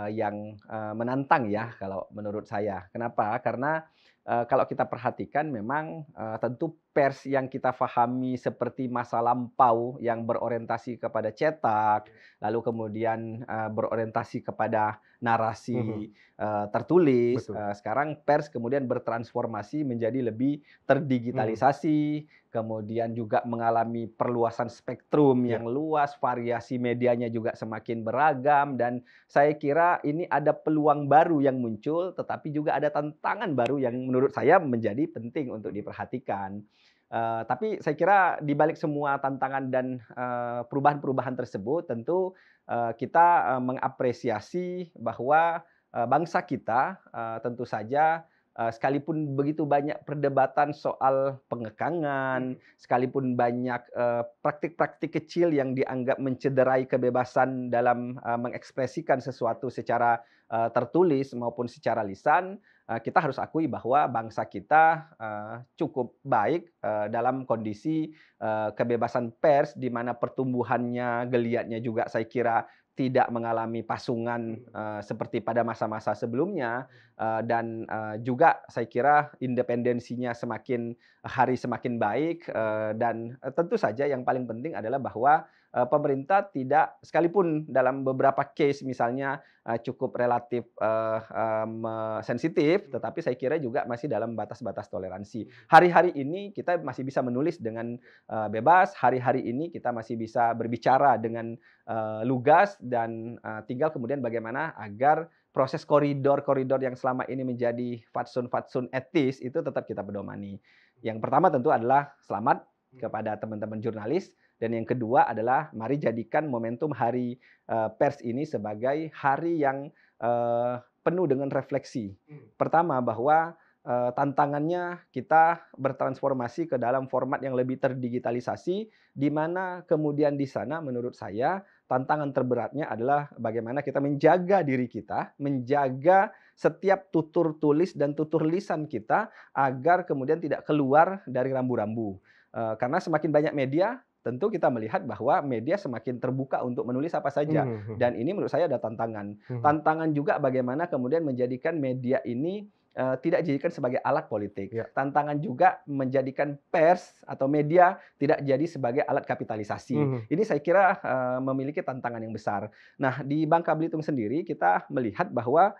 yang menantang ya kalau menurut saya. Kenapa? Karena kalau kita perhatikan memang tentu pers yang kita pahami seperti masa lampau yang berorientasi kepada cetak, lalu kemudian berorientasi kepada narasi tertulis. Sekarang pers kemudian bertransformasi menjadi lebih terdigitalisasi, kemudian juga mengalami perluasan spektrum yang luas, variasi medianya juga semakin beragam, dan saya kira ini ada peluang baru yang muncul, tetapi juga ada tantangan baru yang menurut saya menjadi penting untuk diperhatikan. Tapi saya kira di balik semua tantangan dan perubahan-perubahan tersebut, tentu kita mengapresiasi bahwa bangsa kita tentu saja sekalipun begitu banyak perdebatan soal pengekangan, sekalipun banyak praktik-praktik kecil yang dianggap mencederai kebebasan dalam mengekspresikan sesuatu secara tertulis maupun secara lisan, kita harus akui bahwa bangsa kita cukup baik dalam kondisi kebebasan pers, di mana pertumbuhannya, geliatnya juga saya kira tidak mengalami pasungan seperti pada masa-masa sebelumnya, dan juga saya kira independensinya semakin hari semakin baik, dan tentu saja yang paling penting adalah bahwa pemerintah tidak, sekalipun dalam beberapa case misalnya cukup relatif sensitif, tetapi saya kira juga masih dalam batas-batas toleransi. Hari-hari ini kita masih bisa menulis dengan bebas, hari-hari ini kita masih bisa berbicara dengan lugas, dan tinggal kemudian bagaimana agar proses koridor-koridor yang selama ini menjadi fatsun-fatsun etis itu tetap kita pedomani. Yang pertama tentu adalah selamat kepada teman-teman jurnalis, dan yang kedua adalah mari jadikan momentum Hari Pers ini sebagai hari yang penuh dengan refleksi. Pertama, bahwa tantangannya kita bertransformasi ke dalam format yang lebih terdigitalisasi, di mana kemudian di sana menurut saya tantangan terberatnya adalah bagaimana kita menjaga diri kita, menjaga setiap tutur tulis dan tutur lisan kita agar kemudian tidak keluar dari rambu-rambu. Karena semakin banyak media, tentu kita melihat bahwa media semakin terbuka untuk menulis apa saja. Dan ini menurut saya ada tantangan. Tantangan juga bagaimana kemudian menjadikan media ini tidak dijadikan sebagai alat politik. Tantangan juga menjadikan pers atau media tidak jadi sebagai alat kapitalisasi. Ini saya kira memiliki tantangan yang besar. Nah, di Bangka Belitung sendiri kita melihat bahwa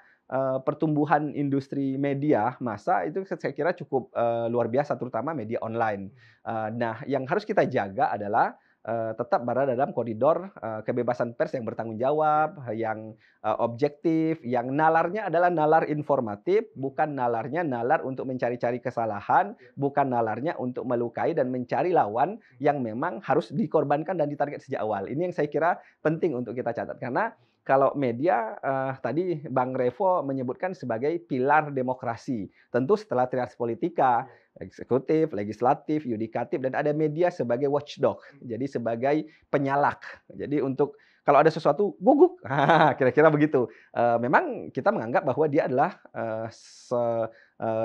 pertumbuhan industri media massa itu saya kira cukup luar biasa, terutama media online. Nah, yang harus kita jaga adalah tetap berada dalam koridor kebebasan pers yang bertanggung jawab, yang objektif, yang nalarnya adalah nalar informatif, bukan nalarnya nalar untuk mencari-cari kesalahan, bukan nalarnya untuk melukai dan mencari lawan yang memang harus dikorbankan dan ditarget sejak awal. Ini yang saya kira penting untuk kita catat, karena kalau media tadi Bang Revo menyebutkan sebagai pilar demokrasi. Tentu setelah trias politika, eksekutif, legislatif, yudikatif, dan ada media sebagai watchdog. Jadi sebagai penyalak. Jadi untuk kalau ada sesuatu guguk, kira-kira begitu. Memang kita menganggap bahwa dia adalah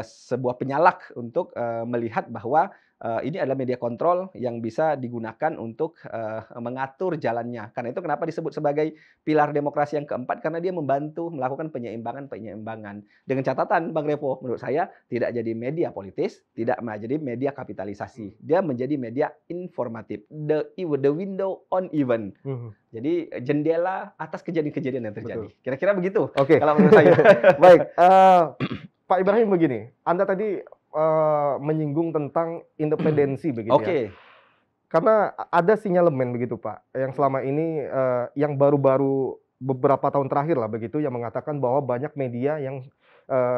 sebuah penyalak untuk melihat bahwa ini adalah media kontrol yang bisa digunakan untuk mengatur jalannya. Karena itu kenapa disebut sebagai pilar demokrasi yang keempat, karena dia membantu melakukan penyeimbangan-penyeimbangan. Dengan catatan, Bang Revo, menurut saya tidak jadi media politis, tidak jadi media kapitalisasi. Dia menjadi media informatif. The window on event. Jadi jendela atas kejadian-kejadian yang terjadi. Betul. Kira-kira begitu Oke. kalau menurut saya. Baik, Pak Ibrahim begini, Anda tadi menyinggung tentang independensi begitu ya. Oke. Karena ada sinyalemen begitu Pak, yang selama ini yang baru-baru beberapa tahun terakhir lah begitu yang mengatakan bahwa banyak media yang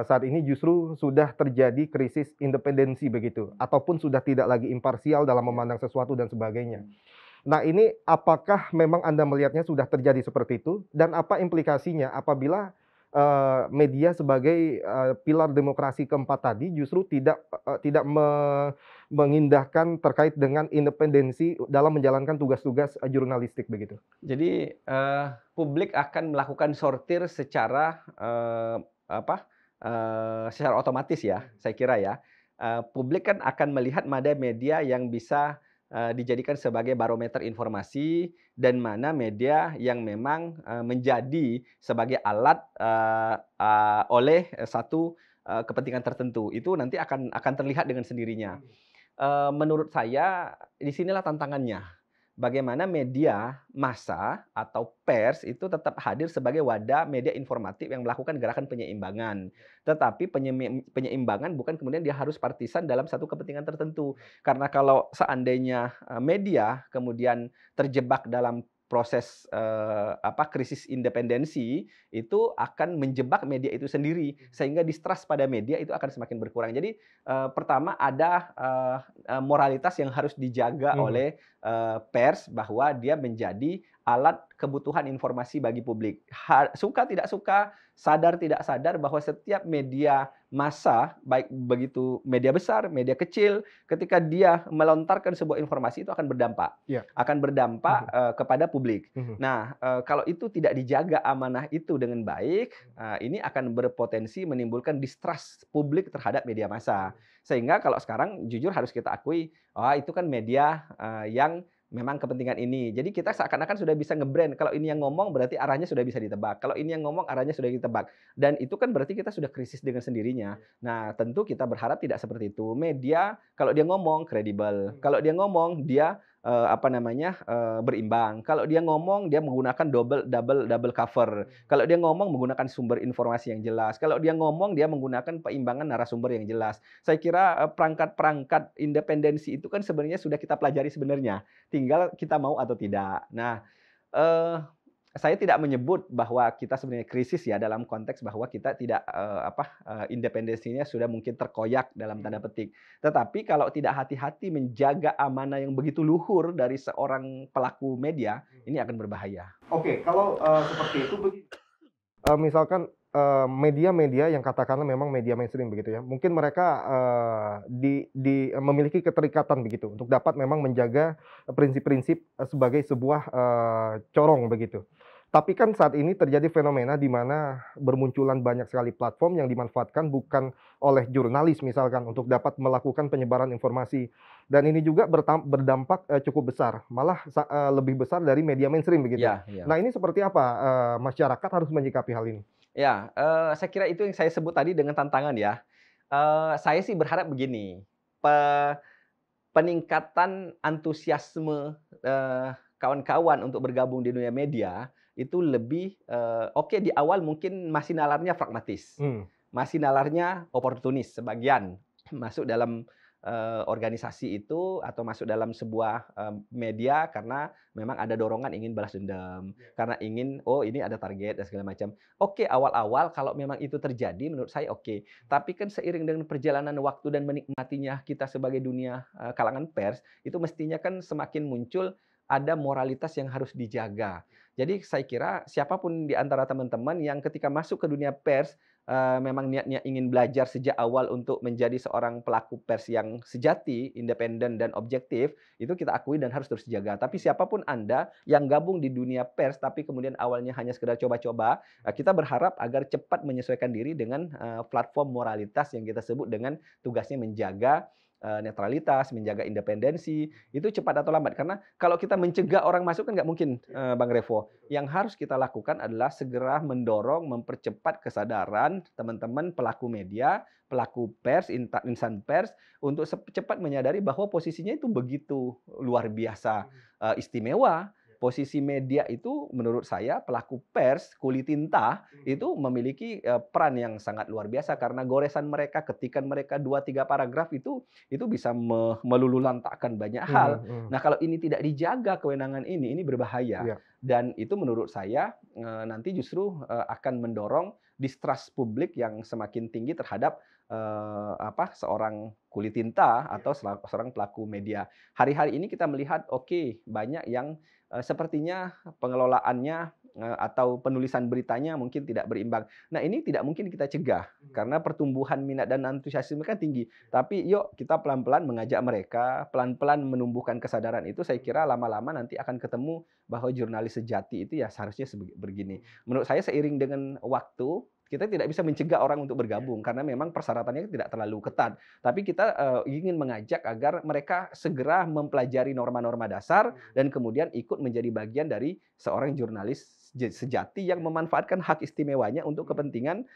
saat ini justru sudah terjadi krisis independensi begitu, ataupun sudah tidak lagi imparsial dalam memandang sesuatu dan sebagainya. Nah ini apakah memang Anda melihatnya sudah terjadi seperti itu, dan apa implikasinya apabila media sebagai pilar demokrasi keempat tadi justru tidak mengindahkan terkait dengan independensi dalam menjalankan tugas-tugas jurnalistik begitu. Jadi publik akan melakukan sortir secara secara otomatis ya, saya kira ya. Publik kan akan melihat mana media yang bisa dijadikan sebagai barometer informasi dan mana media yang memang menjadi sebagai alat oleh satu kepentingan tertentu. Itu nanti akan terlihat dengan sendirinya. Menurut saya disinilah tantangannya. Bagaimana media massa atau pers itu tetap hadir sebagai wadah media informatif yang melakukan gerakan penyeimbangan. Tetapi penyeimbangan bukan kemudian dia harus partisan dalam satu kepentingan tertentu. Karena kalau seandainya media kemudian terjebak dalam proses krisis independensi, itu akan menjebak media itu sendiri sehingga distrust pada media itu akan semakin berkurang. Jadi pertama ada moralitas yang harus dijaga oleh pers bahwa dia menjadi alat kebutuhan informasi bagi publik. Suka tidak suka, sadar tidak sadar bahwa setiap media massa, baik begitu media besar, media kecil, ketika dia melontarkan sebuah informasi itu akan berdampak. Ya. Akan berdampak kepada publik. Nah, kalau itu tidak dijaga amanah itu dengan baik, ini akan berpotensi menimbulkan distrust publik terhadap media massa. Sehingga kalau sekarang jujur harus kita akui, itu kan media yang memang kepentingan ini. Jadi kita seakan-akan sudah bisa nge-brand. Kalau ini yang ngomong berarti arahnya sudah bisa ditebak. Kalau ini yang ngomong arahnya sudah ditebak. Dan itu kan berarti kita sudah krisis dengan sendirinya. Nah, tentu kita berharap tidak seperti itu. Media kalau dia ngomong kredibel. Kalau dia ngomong dia berimbang. Kalau dia ngomong dia menggunakan double cover. Kalau dia ngomong menggunakan sumber informasi yang jelas. Kalau dia ngomong dia menggunakan peimbangan narasumber yang jelas. Saya kira perangkat-perangkat independensi itu kan sebenarnya sudah kita pelajari sebenarnya. Tinggal kita mau atau tidak. Nah, saya tidak menyebut bahwa kita sebenarnya krisis ya dalam konteks bahwa kita tidak independensinya sudah mungkin terkoyak dalam tanda petik. Tetapi kalau tidak hati-hati menjaga amanah yang begitu luhur dari seorang pelaku media, ini akan berbahaya. Oke, kalau seperti itu misalkan media-media yang katakanlah memang media mainstream begitu ya, mungkin mereka memiliki keterikatan begitu untuk dapat memang menjaga prinsip-prinsip sebagai sebuah corong begitu. Tapi kan saat ini terjadi fenomena di mana bermunculan banyak sekali platform yang dimanfaatkan bukan oleh jurnalis misalkan untuk dapat melakukan penyebaran informasi. Dan ini juga berdampak cukup besar, malah lebih besar dari media mainstream begitu. Ya, ya. Nah ini seperti apa masyarakat harus menyikapi hal ini? Ya, saya kira itu yang saya sebut tadi dengan tantangan ya. Saya sih berharap begini, peningkatan antusiasme kawan-kawan untuk bergabung di dunia media itu lebih oke di awal mungkin masih nalarnya pragmatis, masih nalarnya oportunis sebagian masuk dalam organisasi itu atau masuk dalam sebuah media karena memang ada dorongan ingin balas dendam, karena ingin ini ada target dan segala macam. Oke, awal-awal kalau memang itu terjadi menurut saya oke. Tapi kan seiring dengan perjalanan waktu dan menikmatinya kita sebagai dunia kalangan pers, itu mestinya kan semakin muncul ada moralitas yang harus dijaga. Jadi saya kira siapapun di antara teman-teman yang ketika masuk ke dunia pers memang niatnya ingin belajar sejak awal untuk menjadi seorang pelaku pers yang sejati, independen dan objektif, itu kita akui dan harus terus jaga. Tapi siapapun Anda yang gabung di dunia pers tapi kemudian awalnya hanya sekedar coba-coba, kita berharap agar cepat menyesuaikan diri dengan platform moralitas yang kita sebut dengan tugasnya menjaga netralitas, menjaga independensi, itu cepat atau lambat. Karena kalau kita mencegah orang masuk kan nggak mungkin, Bang Revo. Yang harus kita lakukan adalah segera mendorong, mempercepat kesadaran teman-teman pelaku media, pelaku pers, insan pers, untuk cepat menyadari bahwa posisinya itu begitu luar biasa istimewa. Posisi media itu menurut saya pelaku pers kulit tinta itu memiliki peran yang sangat luar biasa karena goresan mereka, ketikan mereka 2-3 paragraf itu bisa meluluhlantakkan banyak hal. Nah, kalau ini tidak dijaga kewenangan ini berbahaya. Iya. Dan itu menurut saya nanti justru akan mendorong distrust publik yang semakin tinggi terhadap seorang kulit tinta atau seorang pelaku media. Hari-hari ini kita melihat banyak yang sepertinya pengelolaannya atau penulisan beritanya mungkin tidak berimbang. Nah, ini tidak mungkin kita cegah karena pertumbuhan minat dan antusiasme kan tinggi. Tapi yuk kita pelan-pelan mengajak mereka, pelan-pelan menumbuhkan kesadaran itu, saya kira lama-lama nanti akan ketemu bahwa jurnalis sejati itu ya seharusnya begini. Menurut saya seiring dengan waktu kita tidak bisa mencegah orang untuk bergabung karena memang persyaratannya tidak terlalu ketat. Tapi kita ingin mengajak agar mereka segera mempelajari norma-norma dasar dan kemudian ikut menjadi bagian dari seorang jurnalis sejati yang memanfaatkan hak istimewanya untuk kepentingan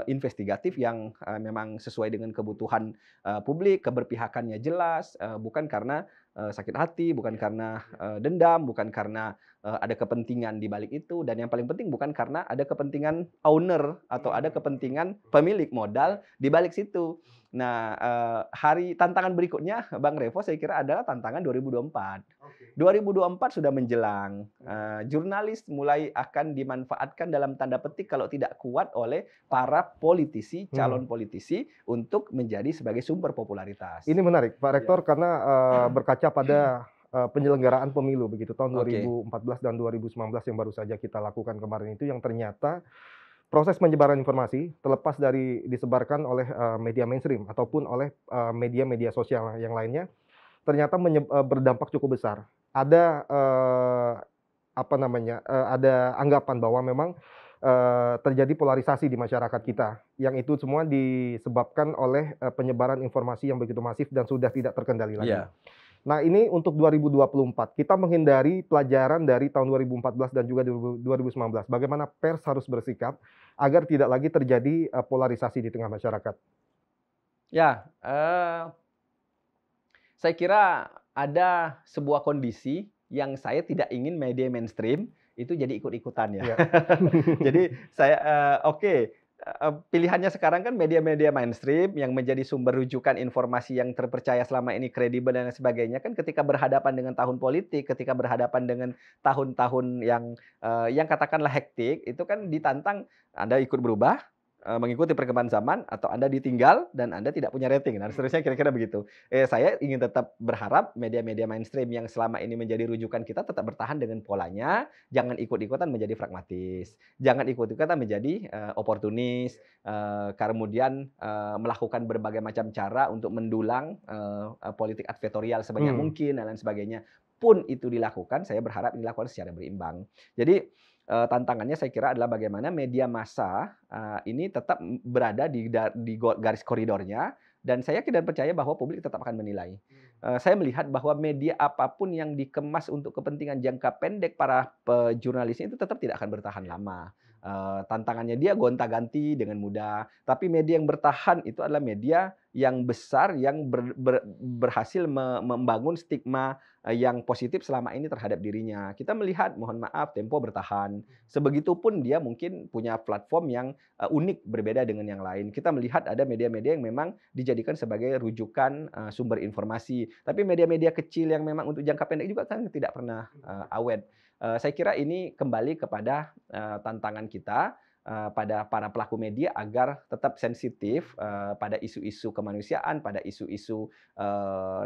investigatif yang memang sesuai dengan kebutuhan publik, keberpihakannya jelas, bukan karena sakit hati, bukan karena dendam, bukan karena ada kepentingan di balik itu, dan yang paling penting bukan karena ada kepentingan owner atau ada kepentingan pemilik modal di balik situ. Nah, tantangan berikutnya, Bang Revo, saya kira adalah tantangan 2024. 2024 sudah menjelang. Jurnalis mulai akan dimanfaatkan dalam tanda petik kalau tidak kuat oleh para politisi, calon politisi untuk menjadi sebagai sumber popularitas. Ini menarik, Pak Rektor, karena berkaca pada penyelenggaraan pemilu begitu tahun 2014 dan 2019 yang baru saja kita lakukan kemarin itu, yang ternyata proses penyebaran informasi terlepas dari disebarkan oleh media mainstream ataupun oleh media-media sosial yang lainnya ternyata berdampak cukup besar. Ada ada anggapan bahwa memang terjadi polarisasi di masyarakat kita, yang itu semua disebabkan oleh penyebaran informasi yang begitu masif dan sudah tidak terkendali lagi. Yeah. Nah, ini untuk 2024, kita menghindari pelajaran dari tahun 2014 dan juga 2019. Bagaimana pers harus bersikap agar tidak lagi terjadi polarisasi di tengah masyarakat? Ya, saya kira ada sebuah kondisi yang saya tidak ingin media mainstream itu jadi ikut-ikutan ya. Jadi saya pilihannya sekarang kan media-media mainstream yang menjadi sumber rujukan informasi yang terpercaya selama ini, kredibel dan lain sebagainya, kan ketika berhadapan dengan tahun politik, ketika berhadapan dengan tahun-tahun yang katakanlah hektik, itu kan ditantang Anda ikut berubah, mengikuti perkembangan zaman, atau Anda ditinggal dan Anda tidak punya rating, dan seterusnya, kira-kira begitu. Saya ingin tetap berharap media-media mainstream yang selama ini menjadi rujukan kita tetap bertahan dengan polanya, jangan ikut-ikutan menjadi pragmatis, jangan ikut-ikutan menjadi oportunis, kemudian melakukan berbagai macam cara untuk mendulang politik advertorial sebanyak mungkin dan lain sebagainya. Pun itu dilakukan, saya berharap dilakukan secara berimbang. Jadi tantangannya saya kira adalah bagaimana media massa ini tetap berada di garis koridornya, dan saya yakin dan percaya bahwa publik tetap akan menilai. Saya melihat bahwa media apapun yang dikemas untuk kepentingan jangka pendek para jurnalisnya itu tetap tidak akan bertahan lama. Tantangannya dia gonta-ganti dengan mudah, tapi media yang bertahan itu adalah media yang besar, yang berhasil membangun stigma yang positif selama ini terhadap dirinya. Kita melihat, mohon maaf, Tempo bertahan. Sebegitupun dia mungkin punya platform yang unik, berbeda dengan yang lain. Kita melihat ada media-media yang memang dijadikan sebagai rujukan sumber informasi. Tapi media-media kecil yang memang untuk jangka pendek juga kan tidak pernah awet. Saya kira ini kembali kepada tantangan kita. pada para pelaku media agar tetap sensitif pada isu-isu kemanusiaan, pada isu-isu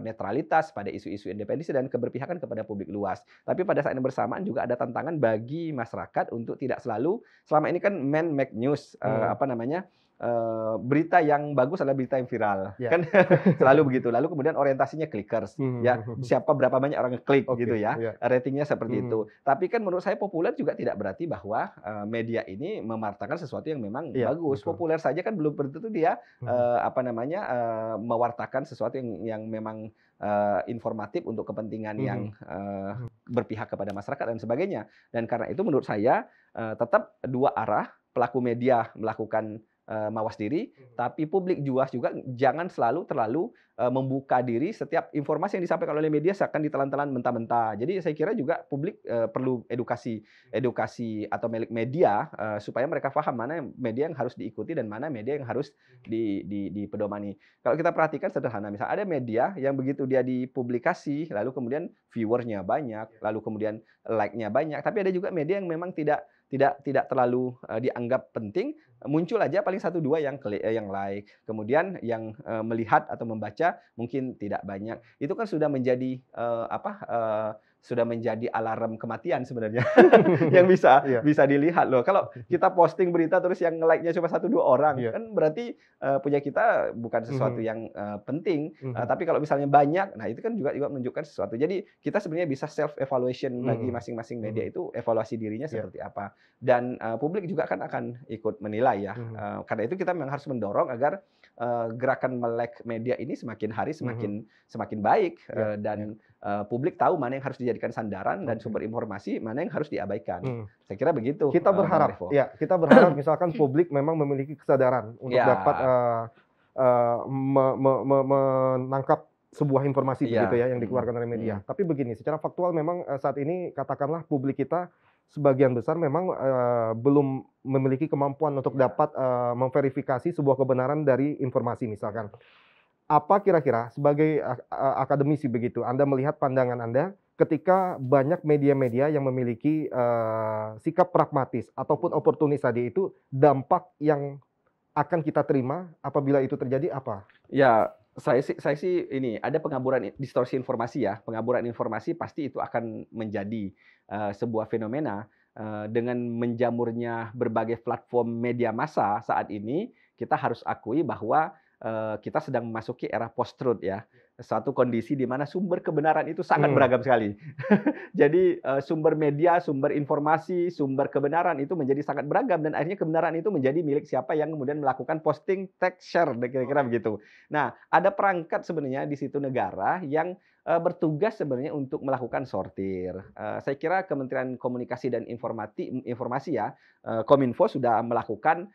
netralitas, pada isu-isu independensi dan keberpihakan kepada publik luas. Tapi pada saat yang bersamaan juga ada tantangan bagi masyarakat untuk tidak selalu, selama ini kan man make news, berita yang bagus adalah berita yang viral, kan selalu begitu. Lalu kemudian orientasinya clickers, ya siapa berapa banyak orang ngeklik gitu ya, ratingnya seperti itu. Tapi kan menurut saya populer juga tidak berarti bahwa media ini mewartakan sesuatu yang memang bagus. Populer saja kan belum tentu dia mewartakan sesuatu yang memang informatif untuk kepentingan yang berpihak kepada masyarakat dan sebagainya. Dan karena itu menurut saya tetap dua arah, pelaku media melakukan mawas diri, tapi publik juga jangan selalu terlalu membuka diri. Setiap informasi yang disampaikan oleh media seakan ditelan-telan mentah-mentah. Jadi saya kira juga publik perlu edukasi atau milik media supaya mereka paham mana media yang harus diikuti dan mana media yang harus dipedomani. Kalau kita perhatikan sederhana, misalnya ada media yang begitu dia dipublikasi, lalu kemudian viewernya banyak, lalu kemudian like-nya banyak, tapi ada juga media yang memang tidak terlalu dianggap penting, muncul aja paling 1-2 yang like, kemudian yang melihat atau membaca mungkin tidak banyak. Itu kan sudah menjadi sudah menjadi alarm kematian sebenarnya yang bisa dilihat loh. Kalau kita posting berita terus yang like-nya cuma 1-2 orang, kan berarti punya kita bukan sesuatu yang penting. Tapi kalau misalnya banyak, nah itu kan juga menunjukkan sesuatu. Jadi kita sebenarnya bisa self evaluation bagi masing-masing media itu, evaluasi dirinya seperti apa. Dan publik juga kan akan ikut menilai ya. Karena itu kita memang harus mendorong agar gerakan melek media ini semakin hari semakin baik, dan publik tahu mana yang harus dijadikan sandaran dan sumber informasi, mana yang harus diabaikan. Saya kira begitu. Kita berharap misalkan publik memang memiliki kesadaran untuk dapat menangkap sebuah informasi begitu ya yang dikeluarkan oleh media. Tapi begini, secara faktual memang saat ini katakanlah publik kita sebagian besar memang belum memiliki kemampuan untuk dapat memverifikasi sebuah kebenaran dari informasi misalkan. Apa kira-kira sebagai akademisi begitu, Anda melihat pandangan Anda ketika banyak media-media yang memiliki sikap pragmatis ataupun oportunis tadi itu, dampak yang akan kita terima apabila itu terjadi apa? Ya, saya sih ini ada pengaburan distorsi informasi ya. Pengaburan informasi pasti itu akan menjadi sebuah fenomena dengan menjamurnya berbagai platform media massa saat ini. Kita harus akui bahwa kita sedang memasuki era post-truth ya. Suatu kondisi di mana sumber kebenaran itu sangat beragam sekali. Jadi sumber media, sumber informasi, sumber kebenaran itu menjadi sangat beragam dan akhirnya kebenaran itu menjadi milik siapa yang kemudian melakukan posting, tag, share, kira-kira begitu. Nah, ada perangkat sebenarnya di situ negara yang bertugas sebenarnya untuk melakukan sortir. Saya kira Kementerian Komunikasi dan Informasi ya, Kominfo sudah melakukan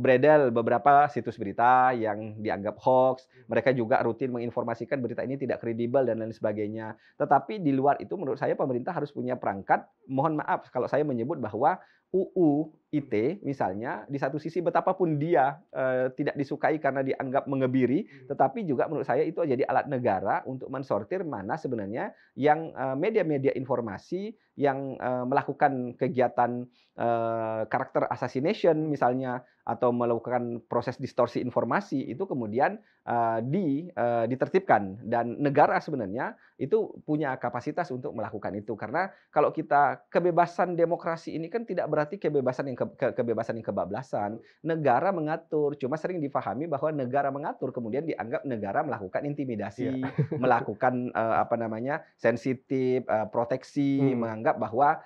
beredar beberapa situs berita yang dianggap hoax. Mereka juga rutin menginformasikan berita ini tidak kredibel dan lain sebagainya. Tetapi di luar itu menurut saya pemerintah harus punya perangkat. Mohon maaf kalau saya menyebut bahwa UU ITE misalnya di satu sisi betapapun dia tidak disukai karena dianggap mengebiri, tetapi juga menurut saya itu jadi alat negara untuk mensortir mana sebenarnya yang media-media informasi yang melakukan kegiatan karakter assassination misalnya atau melakukan proses distorsi informasi itu kemudian ditertibkan, dan negara sebenarnya itu punya kapasitas untuk melakukan itu. Karena kalau kita kebebasan demokrasi ini kan tidak berarti kebebasan yang kebablasan. Negara mengatur, cuma sering difahami bahwa negara mengatur kemudian dianggap negara melakukan intimidasi, melakukan sensitif, proteksi, menganggap bahwa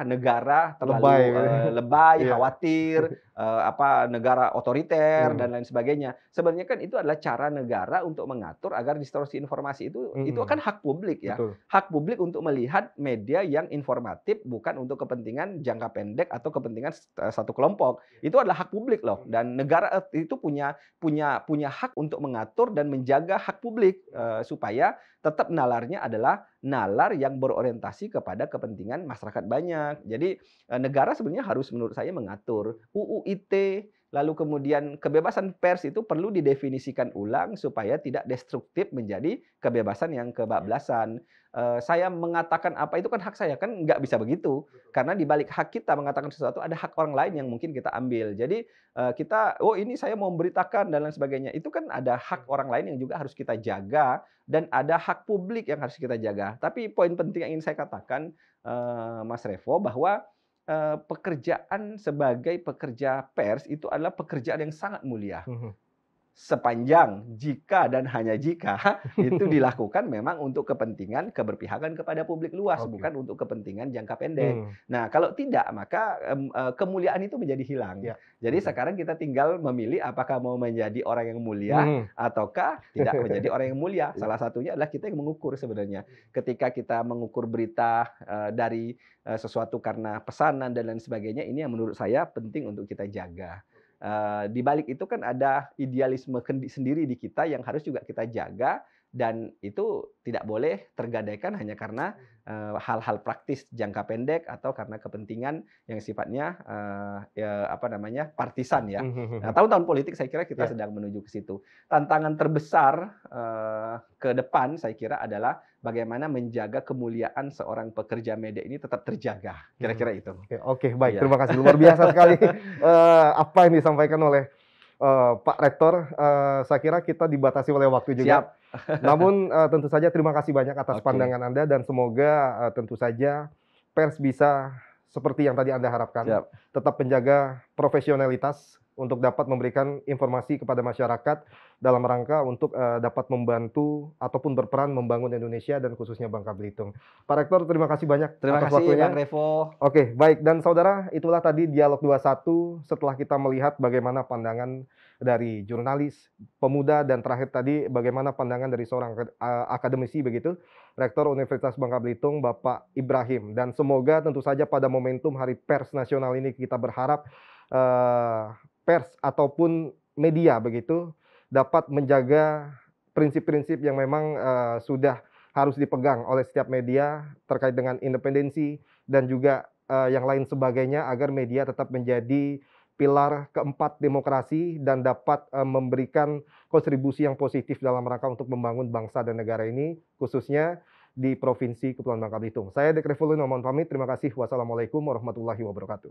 negara terlalu lebay, khawatir, negara otoriter dan lain sebagainya. Sebenarnya kan itu adalah cara negara untuk mengatur agar distorsi informasi itu kan hak publik ya. Betul. Hak publik untuk melihat media yang informatif, bukan untuk kepentingan jangka pendek atau kepentingan satu kelompok. Itu adalah hak publik loh, dan negara itu punya hak untuk mengatur dan menjaga hak publik supaya tetap nalarnya adalah nalar yang berorientasi kepada kepentingan masyarakat banyak. Jadi negara sebenarnya harus menurut saya mengatur. UU ITE lalu kemudian kebebasan pers itu perlu didefinisikan ulang supaya tidak destruktif menjadi kebebasan yang kebablasan. Saya mengatakan apa itu kan hak saya, kan nggak bisa begitu. Karena di balik hak kita mengatakan sesuatu ada hak orang lain yang mungkin kita ambil. Jadi kita, oh ini saya mau memberitakan dan lain sebagainya. Itu kan ada hak orang lain yang juga harus kita jaga dan ada hak publik yang harus kita jaga. Tapi poin penting yang ingin saya katakan, Mas Revo, bahwa pekerjaan sebagai pekerja pers itu adalah pekerjaan yang sangat mulia. Sepanjang jika dan hanya jika itu dilakukan memang untuk kepentingan keberpihakan kepada publik luas, bukan untuk kepentingan jangka pendek. Nah, kalau tidak maka kemuliaan itu menjadi hilang. Jadi sekarang kita tinggal memilih apakah mau menjadi orang yang mulia ataukah tidak menjadi orang yang mulia. Salah satunya adalah kita yang mengukur sebenarnya. Ketika kita mengukur berita dari sesuatu karena pesanan dan lain sebagainya, ini yang menurut saya penting untuk kita jaga. Di balik itu kan ada idealisme sendiri di kita yang harus juga kita jaga, dan itu tidak boleh tergadaikan hanya karena hal-hal praktis jangka pendek atau karena kepentingan yang sifatnya partisan ya. Nah, tahun-tahun politik saya kira kita sedang menuju ke situ. Tantangan terbesar ke depan saya kira adalah bagaimana menjaga kemuliaan seorang pekerja media ini tetap terjaga. Kira-kira itu. Oke, baik. Terima kasih. Luar biasa sekali apa yang disampaikan oleh Pak Rektor. Saya kira kita dibatasi oleh waktu juga. Siap. Namun tentu saja terima kasih banyak atas pandangan Anda, dan semoga tentu saja pers bisa seperti yang tadi Anda harapkan. Tetap menjaga profesionalitas untuk dapat memberikan informasi kepada masyarakat dalam rangka untuk dapat membantu ataupun berperan membangun Indonesia dan khususnya Bangka Belitung. Pak Rektor, terima kasih banyak atas waktunya. Bang Revo. Oke, baik. Dan saudara, itulah tadi Dialog 21 setelah kita melihat bagaimana pandangan dari jurnalis, pemuda, dan terakhir tadi bagaimana pandangan dari seorang akademisi begitu, Rektor Universitas Bangka Belitung, Bapak Ibrahim. Dan semoga tentu saja pada momentum Hari Pers Nasional ini kita berharap pers ataupun media begitu dapat menjaga prinsip-prinsip yang memang sudah harus dipegang oleh setiap media terkait dengan independensi dan juga yang lain sebagainya, agar media tetap menjadi pilar keempat demokrasi dan dapat memberikan kontribusi yang positif dalam rangka untuk membangun bangsa dan negara ini, khususnya di Provinsi Kepulauan Bangka Belitung. Saya Dek Revoluno mohon pamit. Terima kasih. Wassalamualaikum warahmatullahi wabarakatuh.